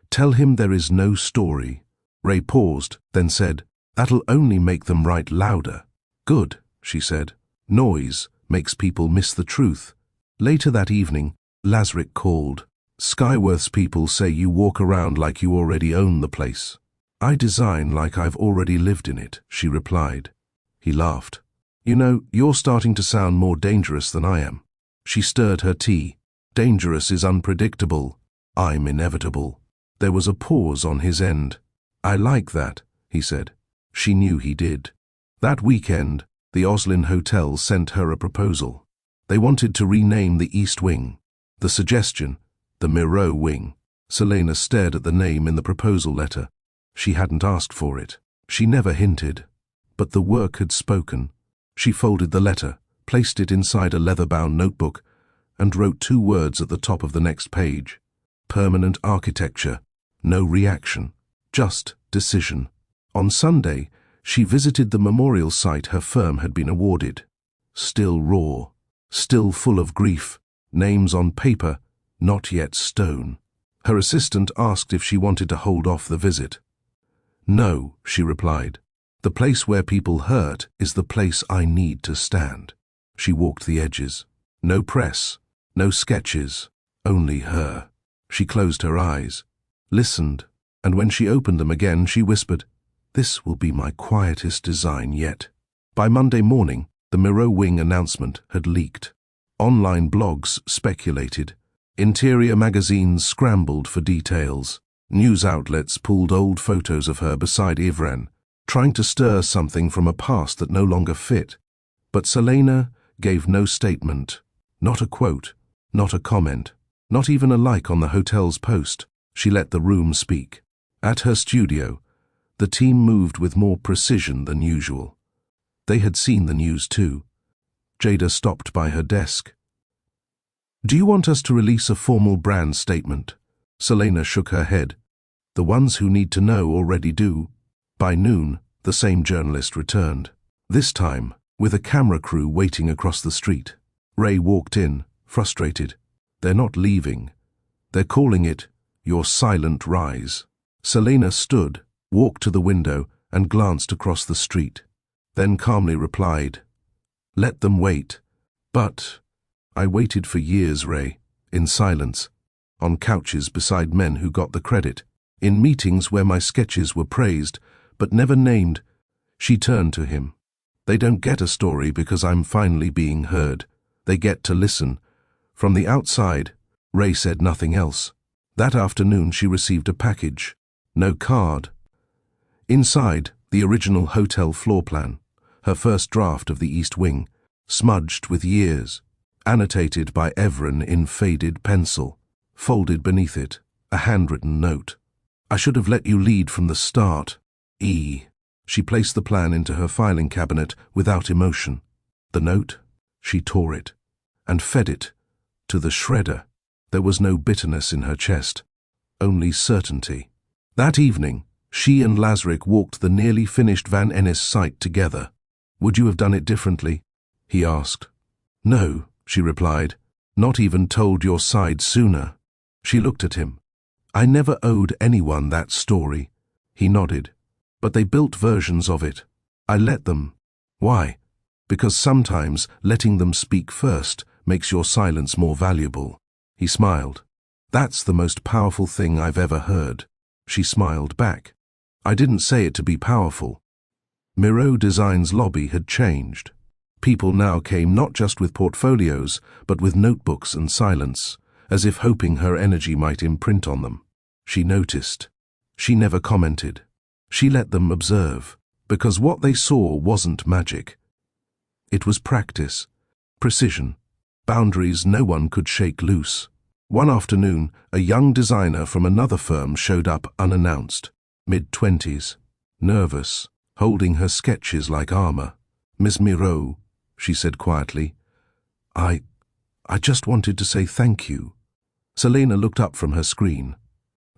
"Tell him there is no story." Ray paused, then said, "That'll only make them write louder." "Good," she said. "Noise makes people miss the truth." Later that evening, Lazarick called. "Skyworth's people say you walk around like you already own the place." "I design like I've already lived in it," she replied. He laughed. "You know, you're starting to sound more dangerous than I am." She stirred her tea. "Dangerous is unpredictable. I'm inevitable." There was a pause on his end. "I like that," he said. She knew he did. That weekend, the Oslin Hotel sent her a proposal. They wanted to rename the East Wing. The suggestion, the Miro Wing. Selena stared at the name in the proposal letter. She hadn't asked for it. She never hinted. But the work had spoken. She folded the letter, placed it inside a leather-bound notebook, and wrote 2 words at the top of the next page. Permanent architecture. No reaction. Just decision. On Sunday, she visited the memorial site her firm had been awarded. Still raw. Still full of grief. Names on paper, not yet stone. Her assistant asked if she wanted to hold off the visit. "No," she replied. "The place where people hurt is the place I need to stand." She walked the edges. No press, no sketches, only her. She closed her eyes, listened, and when she opened them again, she whispered, "This will be my quietest design yet." By Monday morning, the Miro Wing announcement had leaked. Online blogs speculated. Interior magazines scrambled for details. News outlets pulled old photos of her beside Ivren, trying to stir something from a past that no longer fit. But Selena gave no statement, not a quote, not a comment, not even a like on the hotel's post. She let the room speak. At her studio, the team moved with more precision than usual. They had seen the news too. Jada stopped by her desk. "Do you want us to release a formal brand statement?" Selena shook her head. "The ones who need to know already do." By noon, the same journalist returned. This time, with a camera crew waiting across the street. Ray walked in, frustrated. "They're not leaving. They're calling it your silent rise. Selena stood, walked to the window, and glanced across the street. Then calmly replied, "Let them wait." But I waited for years, Ray, in silence, on couches beside men who got the credit, in meetings where my sketches were praised, but never named. She turned to him. They don't get a story because I'm finally being heard. They get to listen. From the outside, Ray said nothing else. That afternoon she received a package. No card. Inside, the original hotel floor plan, her first draft of the East Wing, smudged with years, annotated by Everin in faded pencil. Folded beneath it, a handwritten note. "I should have let you lead from the start. E." She placed the plan into her filing cabinet without emotion. The note, she tore it, and fed it to the shredder. There was no bitterness in her chest, only certainty. That evening, she and Lazarick walked the nearly finished Van Ennis site together. "Would you have done it differently?" he asked. "No," she replied, "not even told your side sooner." She looked at him. "I never owed anyone that story." He nodded. "But they built versions of it. I let them." "Why?" "Because sometimes letting them speak first makes your silence more valuable." He smiled. "That's the most powerful thing I've ever heard." She smiled back. "I didn't say it to be powerful." Miro Design's lobby had changed. People now came not just with portfolios, but with notebooks and silence, as if hoping her energy might imprint on them. She noticed. She never commented. She let them observe, because what they saw wasn't magic. It was practice, precision, boundaries no one could shake loose. One afternoon, a young designer from another firm showed up unannounced, mid-20s, nervous, holding her sketches like armor. "Miss Miro," she said quietly, I just wanted to say thank you." Selena looked up from her screen.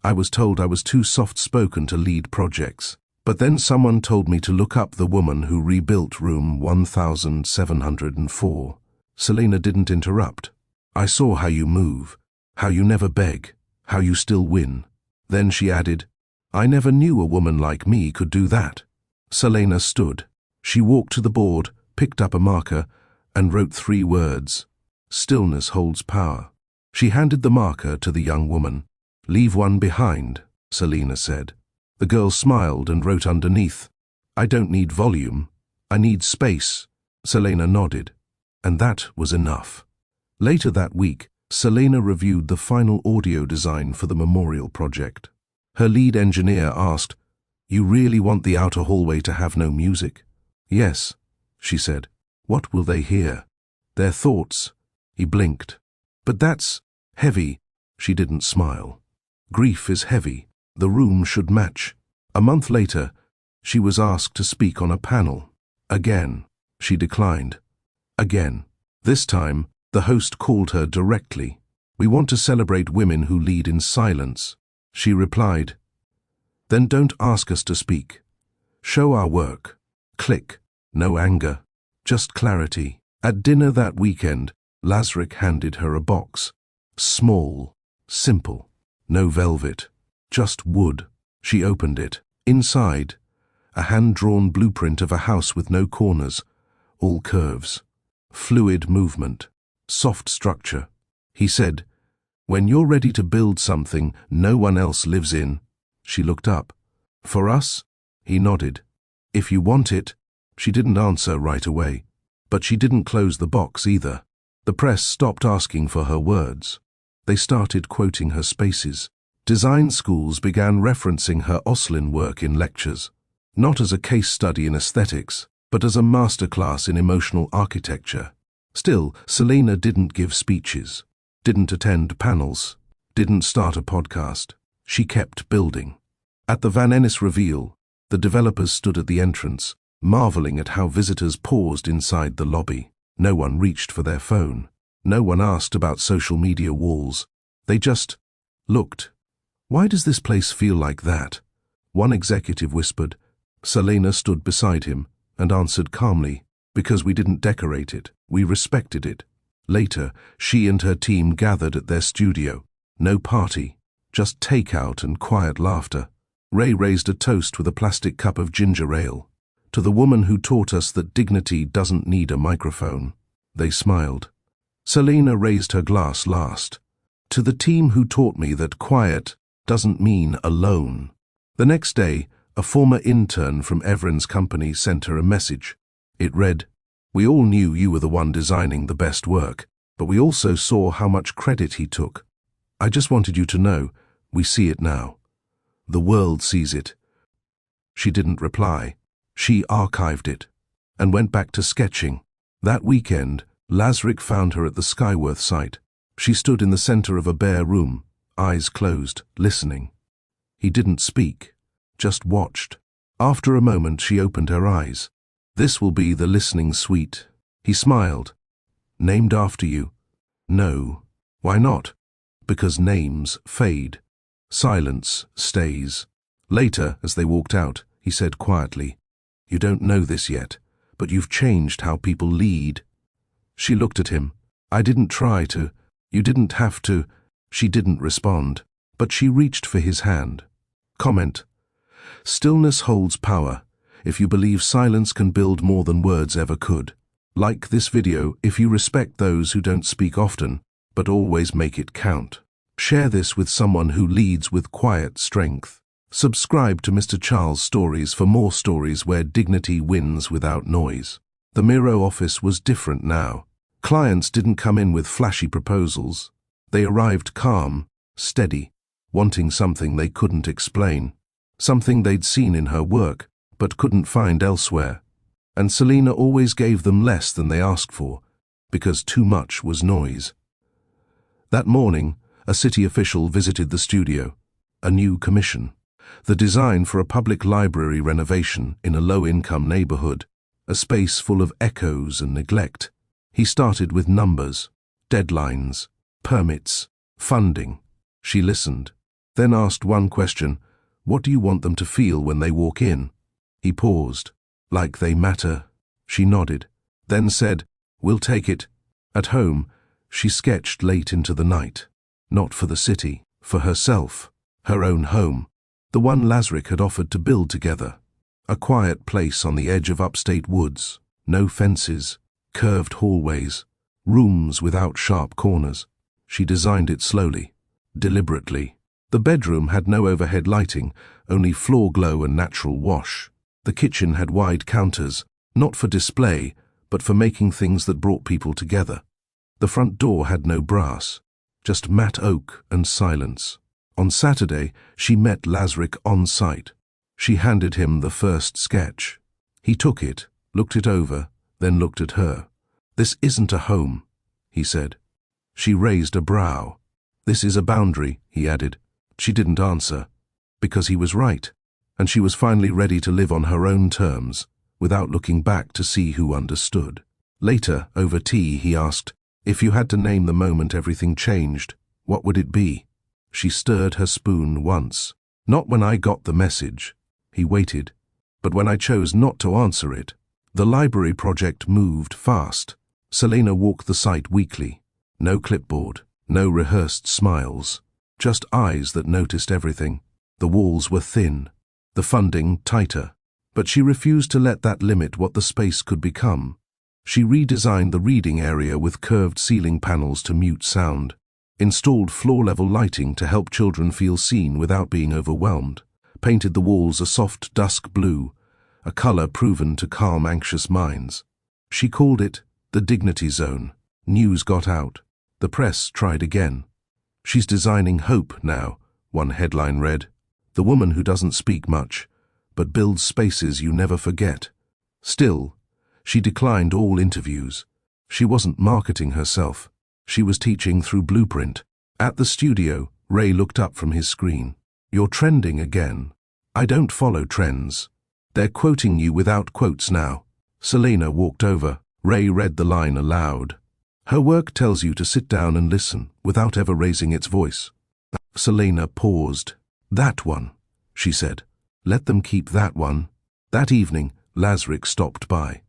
"I was told I was too soft-spoken to lead projects, but then someone told me to look up the woman who rebuilt room 1704. Selena didn't interrupt. "I saw how you move, how you never beg, how you still win." Then she added, "I never knew a woman like me could do that." Selena stood. She walked to the board, picked up a marker, and wrote 3 words. "Stillness holds power." She handed the marker to the young woman. "Leave one behind," Selena said. The girl smiled and wrote underneath, "I don't need volume, I need space." Selena nodded, and that was enough. Later that week, Selena reviewed the final audio design for the memorial project. Her lead engineer asked, "You really want the outer hallway to have no music?" "Yes," she said. "What will they hear?" "Their thoughts." He blinked. "But that's heavy." She didn't smile. "Grief is heavy. The room should match." A month later, she was asked to speak on a panel. Again, she declined. Again. This time, the host called her directly. "We want to celebrate women who lead in silence." She replied, "Then don't ask us to speak. Show our work. Click. No anger. Just clarity." At dinner that weekend, Lazarick handed her a box. Small, simple, no velvet, just wood. She opened it. Inside, a hand-drawn blueprint of a house with no corners, all curves. Fluid movement, soft structure. He said, "When you're ready to build something no one else lives in." She looked up. "For us?" He nodded. "If you want it." She didn't answer right away. But she didn't close the box either. The press stopped asking for her words. They started quoting her spaces. Design schools began referencing her Oslin work in lectures, not as a case study in aesthetics, but as a masterclass in emotional architecture. Still, Selena didn't give speeches, didn't attend panels, didn't start a podcast. She kept building. At the Van Ennis reveal, the developers stood at the entrance, marveling at how visitors paused inside the lobby. No one reached for their phone. No one asked about social media walls. They just looked. "Why does this place feel like that?" One executive whispered. Selena stood beside him and answered calmly, "Because we didn't decorate it, we respected it." Later, she and her team gathered at their studio. No party, Just takeout and quiet laughter. Ray raised a toast with a plastic cup of ginger ale. To the woman who taught us that dignity doesn't need a microphone. They smiled. Selena raised her glass last. To the team who taught me that quiet doesn't mean alone. The next day, a former intern from Everin's company sent her a message. It read, "We all knew you were the one designing the best work, but we also saw how much credit he took. I just wanted you to know, we see it now. The world sees it." She didn't reply. She archived it and went back to sketching. That weekend, Lazarick found her at the Skyworth site. She stood in the center of a bare room, eyes closed, listening. He didn't speak, just watched. After a moment, she opened her eyes. "This will be the listening suite." He smiled. "Named after you?" "No." "Why not?" "Because names fade. Silence stays." Later, as they walked out, he said quietly, "You don't know this yet, but you've changed how people lead." She looked at him. "I didn't try to. You didn't have to." She didn't respond, but she reached for his hand. Comment: Stillness holds power, if you believe silence can build more than words ever could. Like this video if you respect those who don't speak often, but always make it count. Share this with someone who leads with quiet strength. Subscribe to Mr. Charles Stories for more stories where dignity wins without noise. The Miro office was different now. Clients didn't come in with flashy proposals. They arrived calm, steady, wanting something they couldn't explain, something they'd seen in her work but couldn't find elsewhere. And Selena always gave them less than they asked for, because too much was noise. That morning, a city official visited the studio. A new commission. The design for a public library renovation in a low-income neighborhood, a space full of echoes and neglect. He started with numbers, deadlines, permits, funding. She listened, then asked one question: "What do you want them to feel when they walk in?" He paused. "Like they matter." She nodded, then said, "We'll take it." At home, she sketched late into the night. Not for the city, for herself, her own home, the one Lazarick had offered to build together. A quiet place on the edge of upstate woods, no fences, curved hallways, rooms without sharp corners. She designed it slowly, deliberately. The bedroom had no overhead lighting, only floor glow and natural wash. The kitchen had wide counters, not for display, but for making things that brought people together. The front door had no brass, just matte oak and silence. On Saturday, she met Lazarick on site. She handed him the first sketch. He took it, looked it over, then looked at her. "This isn't a home," he said. She raised a brow. "This is a boundary," he added. She didn't answer, because he was right, and she was finally ready to live on her own terms, without looking back to see who understood. Later, over tea, he asked, "If you had to name the moment everything changed, what would it be?" She stirred her spoon once. "Not when I got the message." He waited, but when I chose not to answer it. The library project moved fast. Selena walked the site weekly. No clipboard, no rehearsed smiles, just eyes that noticed everything. The walls were thin, the funding tighter, but she refused to let that limit what the space could become. She redesigned the reading area with curved ceiling panels to mute sound, installed floor-level lighting to help children feel seen without being overwhelmed, painted the walls a soft dusk blue, a color proven to calm anxious minds. She called it the Dignity Zone. News got out. The press tried again. "She's designing hope now," one headline read. "The woman who doesn't speak much, but builds spaces you never forget." Still, she declined all interviews. She wasn't marketing herself. She was teaching through blueprint. At the studio, Ray looked up from his screen. "You're trending again." "I don't follow trends. They're quoting you without quotes now." Selena walked over. Ray read the line aloud. "Her work tells you to sit down and listen, without ever raising its voice." Selena paused. "That one," she said. "Let them keep that one." That evening, Lazarick stopped by.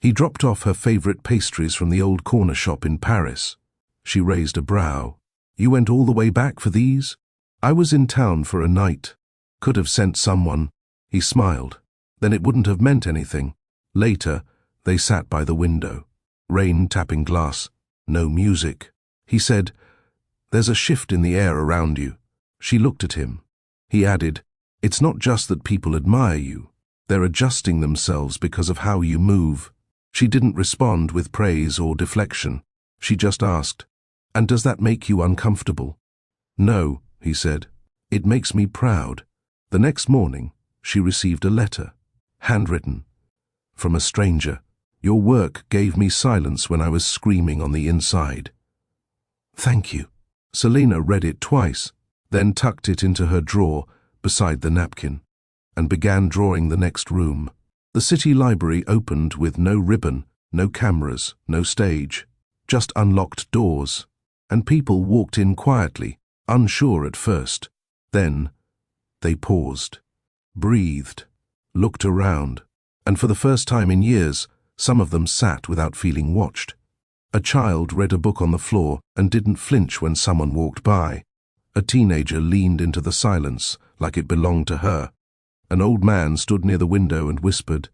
He dropped off her favorite pastries from the old corner shop in Paris. She raised a brow. "You went all the way back for these?" I was in town for a night. Could have sent someone. He smiled. Then it wouldn't have meant anything. Later, they sat by the window. Rain tapping glass. No music. He said, "There's a shift in the air around you." She looked at him. He added, "It's not just that people admire you. They're adjusting themselves because of how you move." She didn't respond with praise or deflection. She just asked, "And does that make you uncomfortable?" "No," he said. "It makes me proud." The next morning, she received a letter, handwritten, from a stranger. "Your work gave me silence when I was screaming on the inside. Thank you." Selena read it twice, then tucked it into her drawer beside the napkin, and began drawing the next room. The city library opened with no ribbon, no cameras, no stage, just unlocked doors, and people walked in quietly, unsure at first. Then they paused, breathed, looked around, and for the first time in years, some of them sat without feeling watched. A child read a book on the floor and didn't flinch when someone walked by. A teenager leaned into the silence like it belonged to her. An old man stood near the window and whispered,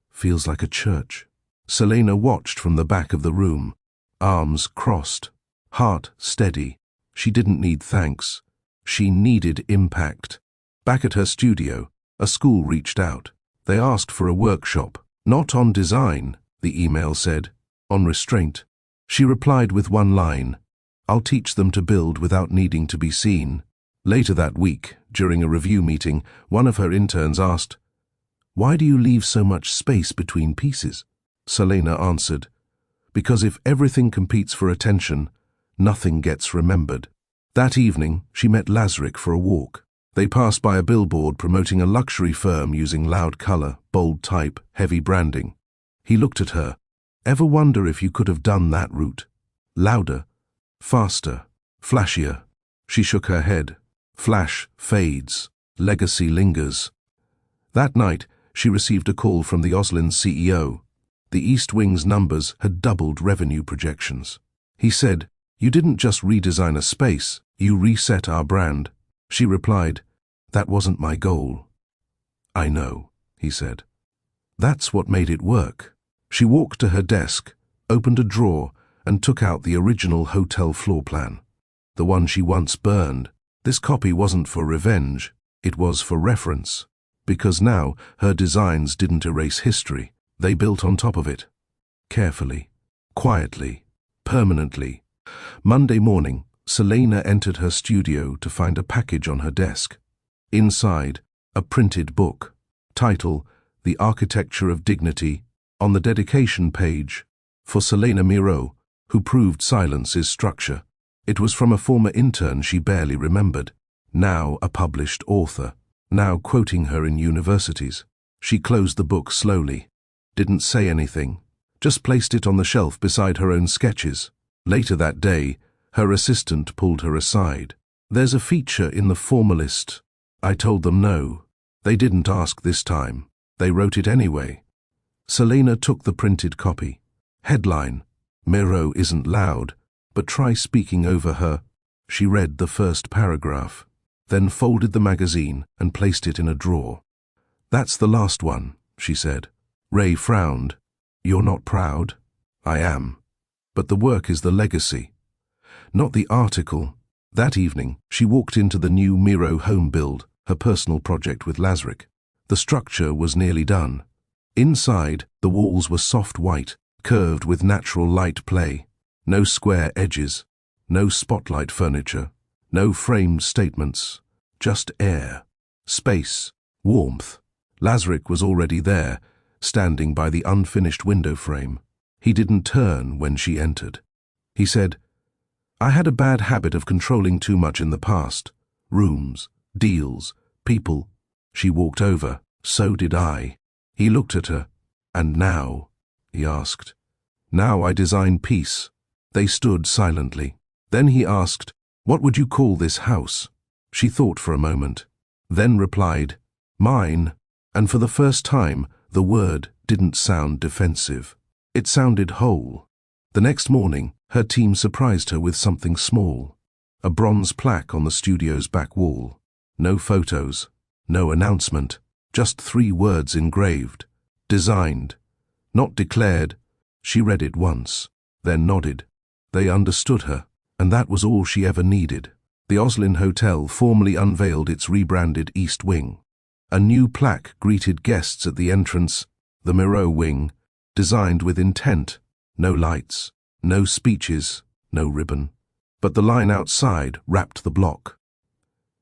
"Feels like a church." Selena watched from the back of the room, arms crossed, heart steady. She didn't need thanks. She needed impact. Back at her studio, a school reached out. They asked for a workshop, not on design, the email said, on restraint. She replied with one line, "I'll teach them to build without needing to be seen." Later that week, during a review meeting, one of her interns asked, "Why do you leave so much space between pieces?" Selena answered, "Because if everything competes for attention, nothing gets remembered." That evening, she met Lazarick for a walk. They passed by a billboard promoting a luxury firm using loud color, bold type, heavy branding. He looked at her. "Ever wonder if you could have done that route? Louder, faster, flashier." She shook her head. Flash fades, legacy lingers. That night, she received a call from the Oslin CEO. The East Wing's numbers had doubled revenue projections. He said, "You didn't just redesign a space, you reset our brand." She replied, "That wasn't my goal." "I know," he said. "That's what made it work." She walked to her desk, opened a drawer, and took out the original hotel floor plan, the one she once burned. This copy wasn't for revenge, it was for reference, because now her designs didn't erase history, they built on top of it. Carefully, quietly, permanently. Monday morning, Selena entered her studio to find a package on her desk. Inside, a printed book, title, The Architecture of Dignity, on the dedication page, for Selena Miro, who proved silence is structure. It was from a former intern she barely remembered, now a published author, now quoting her in universities. She closed the book slowly, didn't say anything, just placed it on the shelf beside her own sketches. Later that day, her assistant pulled her aside. "There's a feature in the formalist." I told them no. They didn't ask this time. They wrote it anyway. Selena took the printed copy. Headline, "Miro isn't loud, but try speaking over her." She read the first paragraph, then folded the magazine and placed it in a drawer. "That's the last one," she said. Ray frowned. "You're not proud?" "I am. But the work is the legacy, not the article." That evening, she walked into the new Miro home build, her personal project with Lazarick. The structure was nearly done. Inside, the walls were soft white, curved with natural light play. No square edges, no spotlight furniture, no framed statements, just air, space, warmth. Lazarick was already there, standing by the unfinished window frame. He didn't turn when she entered. He said, "I had a bad habit of controlling too much in the past. Rooms, deals, people." She walked over. "So did I." He looked at her. "And now?" he asked. "Now I design peace." They stood silently. Then he asked, "What would you call this house?" She thought for a moment, then replied, "Mine." And for the first time, the word didn't sound defensive. It sounded whole. The next morning, her team surprised her with something small. A bronze plaque on the studio's back wall. No photos, no announcement, just 3 words engraved. Designed, not declared. She read it once, then nodded. They understood her, and that was all she ever needed. The Oslin Hotel formally unveiled its rebranded East Wing. A new plaque greeted guests at the entrance, the Miro Wing, designed with intent. No lights, no speeches, no ribbon. But the line outside wrapped the block.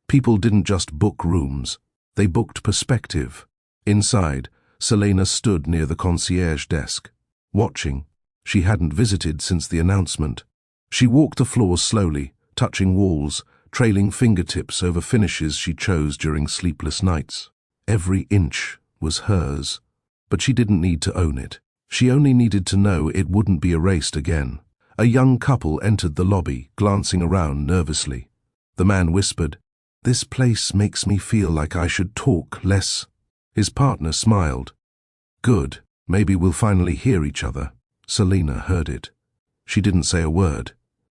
People didn't just book rooms, they booked perspective. Inside, Selena stood near the concierge desk, watching. She hadn't visited since the announcement. She walked the floors slowly, touching walls, trailing fingertips over finishes she chose during sleepless nights. Every inch was hers, but she didn't need to own it. She only needed to know it wouldn't be erased again. A young couple entered the lobby, glancing around nervously. The man whispered, "This place makes me feel like I should talk less." His partner smiled. "Good, maybe we'll finally hear each other." Selena heard it. She didn't say a word.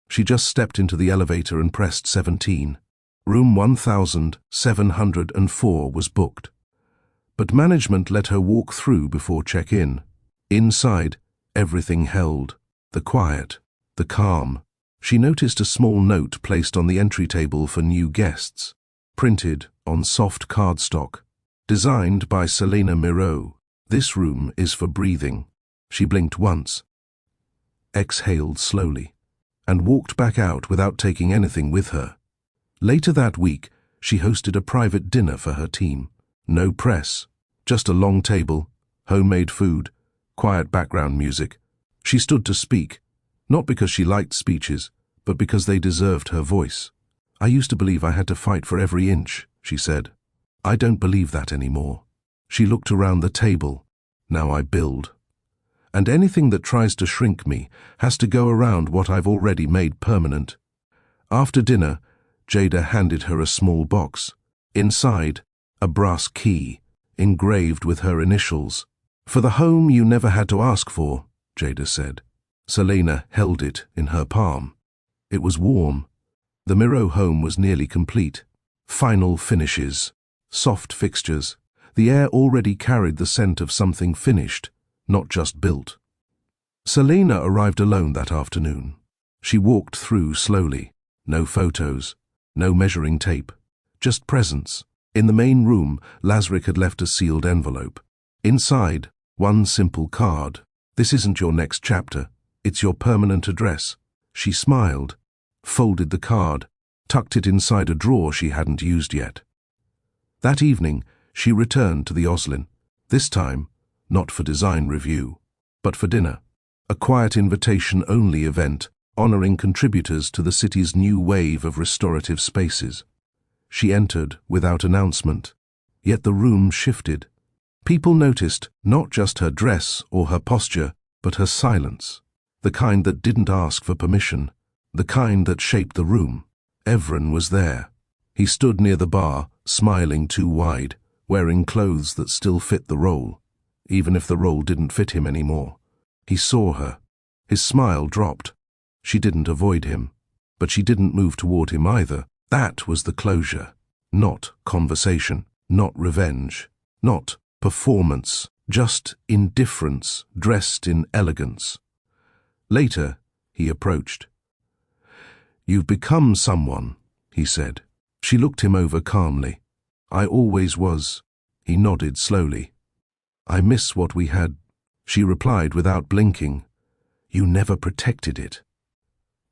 She just stepped into the elevator and pressed 17. Room 1704 was booked. But management let her walk through before check-in. Inside, everything held. The quiet, the calm. She noticed a small note placed on the entry table for new guests, printed on soft cardstock. Designed by Selena Miro. "This room is for breathing." She blinked once, exhaled slowly, and walked back out without taking anything with her. Later that week, she hosted a private dinner for her team. No press, just a long table, homemade food, quiet background music. She stood to speak, not because she liked speeches, but because they deserved her voice. "I used to believe I had to fight for every inch," she said. "I don't believe that anymore." She looked around the table. "Now I build. And anything that tries to shrink me has to go around what I've already made permanent." After dinner, Jada handed her a small box. Inside, a brass key, engraved with her initials. "For the home you never had to ask for," Jada said. Selena held it in her palm. It was warm. The Miro home was nearly complete. Final finishes, soft fixtures. The air already carried the scent of something finished, not just built. Selena arrived alone that afternoon. She walked through slowly. No photos, no measuring tape, just presence. In the main room, Lazarick had left a sealed envelope. Inside, one simple card. "This isn't your next chapter. It's your permanent address." She smiled, folded the card, tucked it inside a drawer she hadn't used yet. That evening, she returned to the Oslin. This time, not for design review, but for dinner. A quiet invitation-only event, honoring contributors to the city's new wave of restorative spaces. She entered without announcement, yet the room shifted. People noticed not just her dress or her posture, but her silence, the kind that didn't ask for permission, the kind that shaped the room. Evren was there. He stood near the bar, smiling too wide, wearing clothes that still fit the role, even if the role didn't fit him anymore. He saw her. His smile dropped. She didn't avoid him, but she didn't move toward him either. That was the closure. Not conversation, not revenge, not performance, just indifference dressed in elegance. Later, he approached. "You've become someone," he said. She looked him over calmly. "I always was." He nodded slowly. "I miss what we had," she replied without blinking. "You never protected it."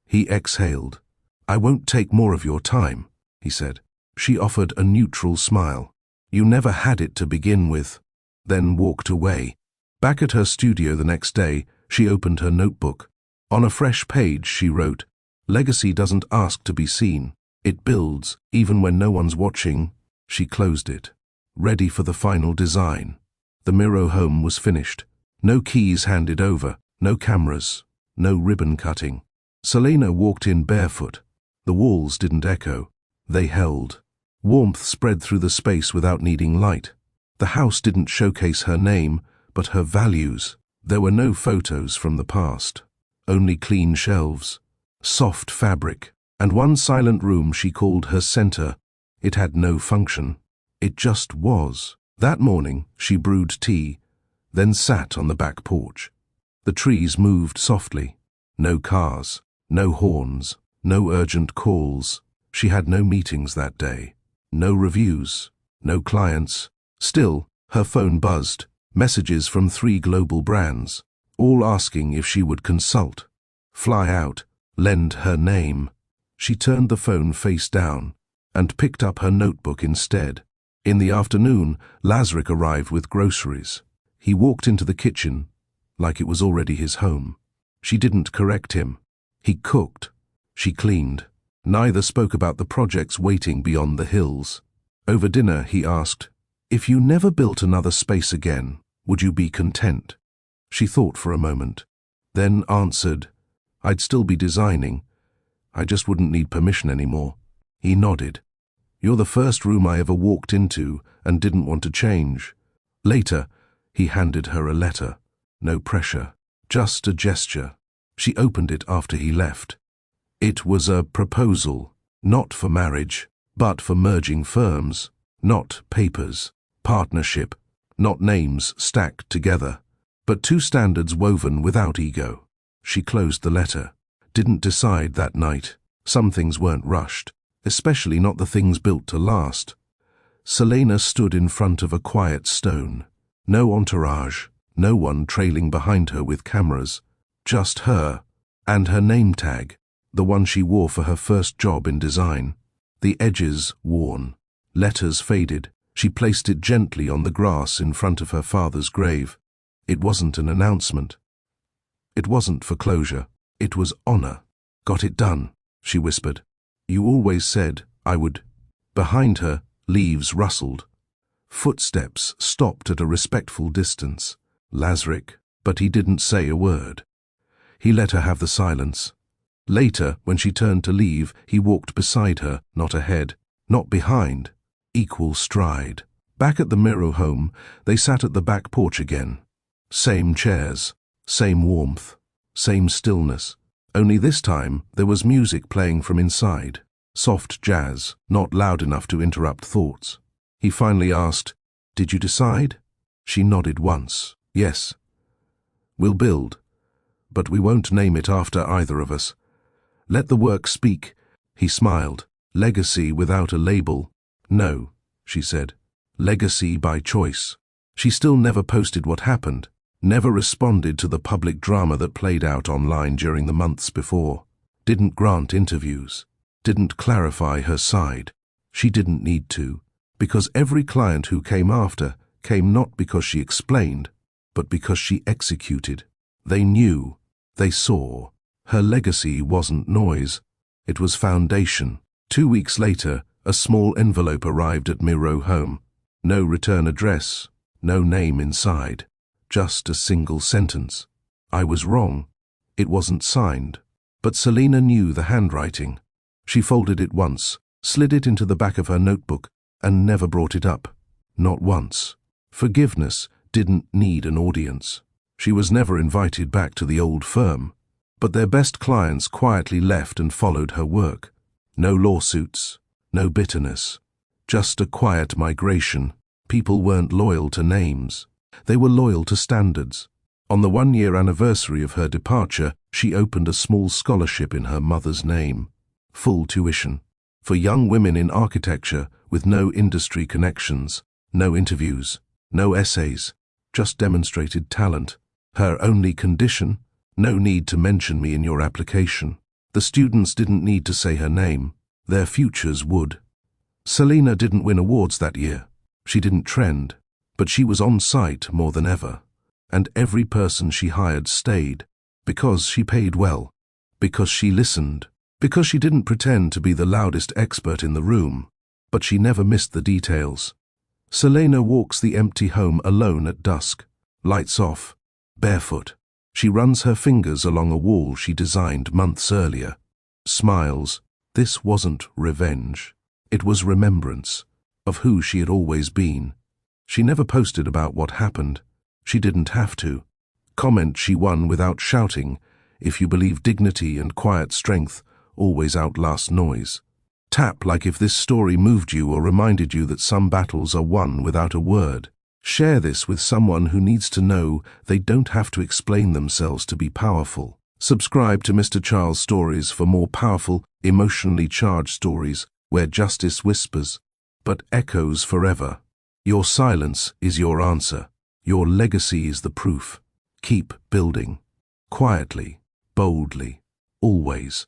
He exhaled. "I won't take more of your time," he said. She offered a neutral smile. "You never had it to begin with," then walked away. Back at her studio the next day, she opened her notebook. On a fresh page she wrote, "Legacy doesn't ask to be seen. It builds, even when no one's watching." She closed it, ready for the final design. The Miro home was finished. No keys handed over, no cameras, no ribbon cutting. Selena walked in barefoot. The walls didn't echo. They held. Warmth spread through the space without needing light. The house didn't showcase her name, but her values. There were no photos from the past. Only clean shelves, soft fabric, And one silent room she called her center. It had no function. It just was. That morning, she brewed tea, then sat on the back porch. The trees moved softly. No cars, no horns, no urgent calls. She had no meetings that day, no reviews, no clients. Still, her phone buzzed, messages from 3 global brands, all asking if she would consult, fly out, lend her name. She turned the phone face down and picked up her notebook instead. In the afternoon, Lazarick arrived with groceries. He walked into the kitchen like it was already his home. She didn't correct him. He cooked. She cleaned. Neither spoke about the projects waiting beyond the hills. Over dinner, he asked, "If you never built another space again, would you be content?" She thought for a moment, then answered, "I'd still be designing. I just wouldn't need permission anymore." He nodded. "You're the first room I ever walked into and didn't want to change." Later, he handed her a letter. No pressure, just a gesture. She opened it after he left. It was a proposal, not for marriage, but for merging firms, not papers, partnership, not names stacked together, but 2 standards woven without ego. She closed the letter, didn't decide that night. Some things weren't rushed, especially not the things built to last. Selena stood in front of a quiet stone. No entourage, no one trailing behind her with cameras, just her, and her name tag, the one she wore for her first job in design. The edges worn, letters faded. She placed it gently on the grass in front of her father's grave. It wasn't an announcement. It wasn't for closure. It was honor. "Got it done," she whispered. "You always said I would." Behind her, leaves rustled. Footsteps stopped at a respectful distance. Lazarick, but he didn't say a word. He let her have the silence. Later, when she turned to leave, he walked beside her, not ahead, not behind, equal stride. Back at the Miro home, they sat at the back porch again. Same chairs, same warmth, same stillness. Only this time, there was music playing from inside. Soft jazz, not loud enough to interrupt thoughts. He finally asked, "Did you decide?" She nodded once. "Yes. We'll build, but we won't name it after either of us. Let the work speak." He smiled. "Legacy without a label." "No," she said. "Legacy by choice." She still never posted what happened, never responded to the public drama that played out online during the months before, didn't grant interviews, didn't clarify her side. She didn't need to, because every client who came after came not because she explained, but because she executed. They knew, they saw. Her legacy wasn't noise, it was foundation. 2 weeks later, a small envelope arrived at Miro home. No return address, no name inside, just a single sentence. "I was wrong." It wasn't signed, but Selena knew the handwriting. She folded it once, slid it into the back of her notebook, and never brought it up. Not once. Forgiveness didn't need an audience. She was never invited back to the old firm. But their best clients quietly left and followed her work. No lawsuits, no bitterness, just a quiet migration. People weren't loyal to names. They were loyal to standards. On the 1-year anniversary of her departure, she opened a small scholarship in her mother's name. Full tuition. For young women in architecture with no industry connections, no interviews, no essays, just demonstrated talent. Her only condition? No need to mention me in your application. The students didn't need to say her name. Their futures would. Selena didn't win awards that year. She didn't trend, but she was on site more than ever. And every person she hired stayed, because she paid well, because she listened, because she didn't pretend to be the loudest expert in the room, but she never missed the details. Selena walks the empty home alone at dusk, lights off, barefoot. She runs her fingers along a wall she designed months earlier. Smiles. This wasn't revenge. It was remembrance of who she had always been. She never posted about what happened. She didn't have to. Comment she won without shouting. If you believe dignity and quiet strength always outlast noise. Tap like if this story moved you or reminded you that some battles are won without a word. Share this with someone who needs to know they don't have to explain themselves to be powerful. Subscribe to Mr. Charles Stories for more powerful, emotionally charged stories where justice whispers, but echoes forever. Your silence is your answer. Your legacy is the proof. Keep building. Quietly, boldly, always.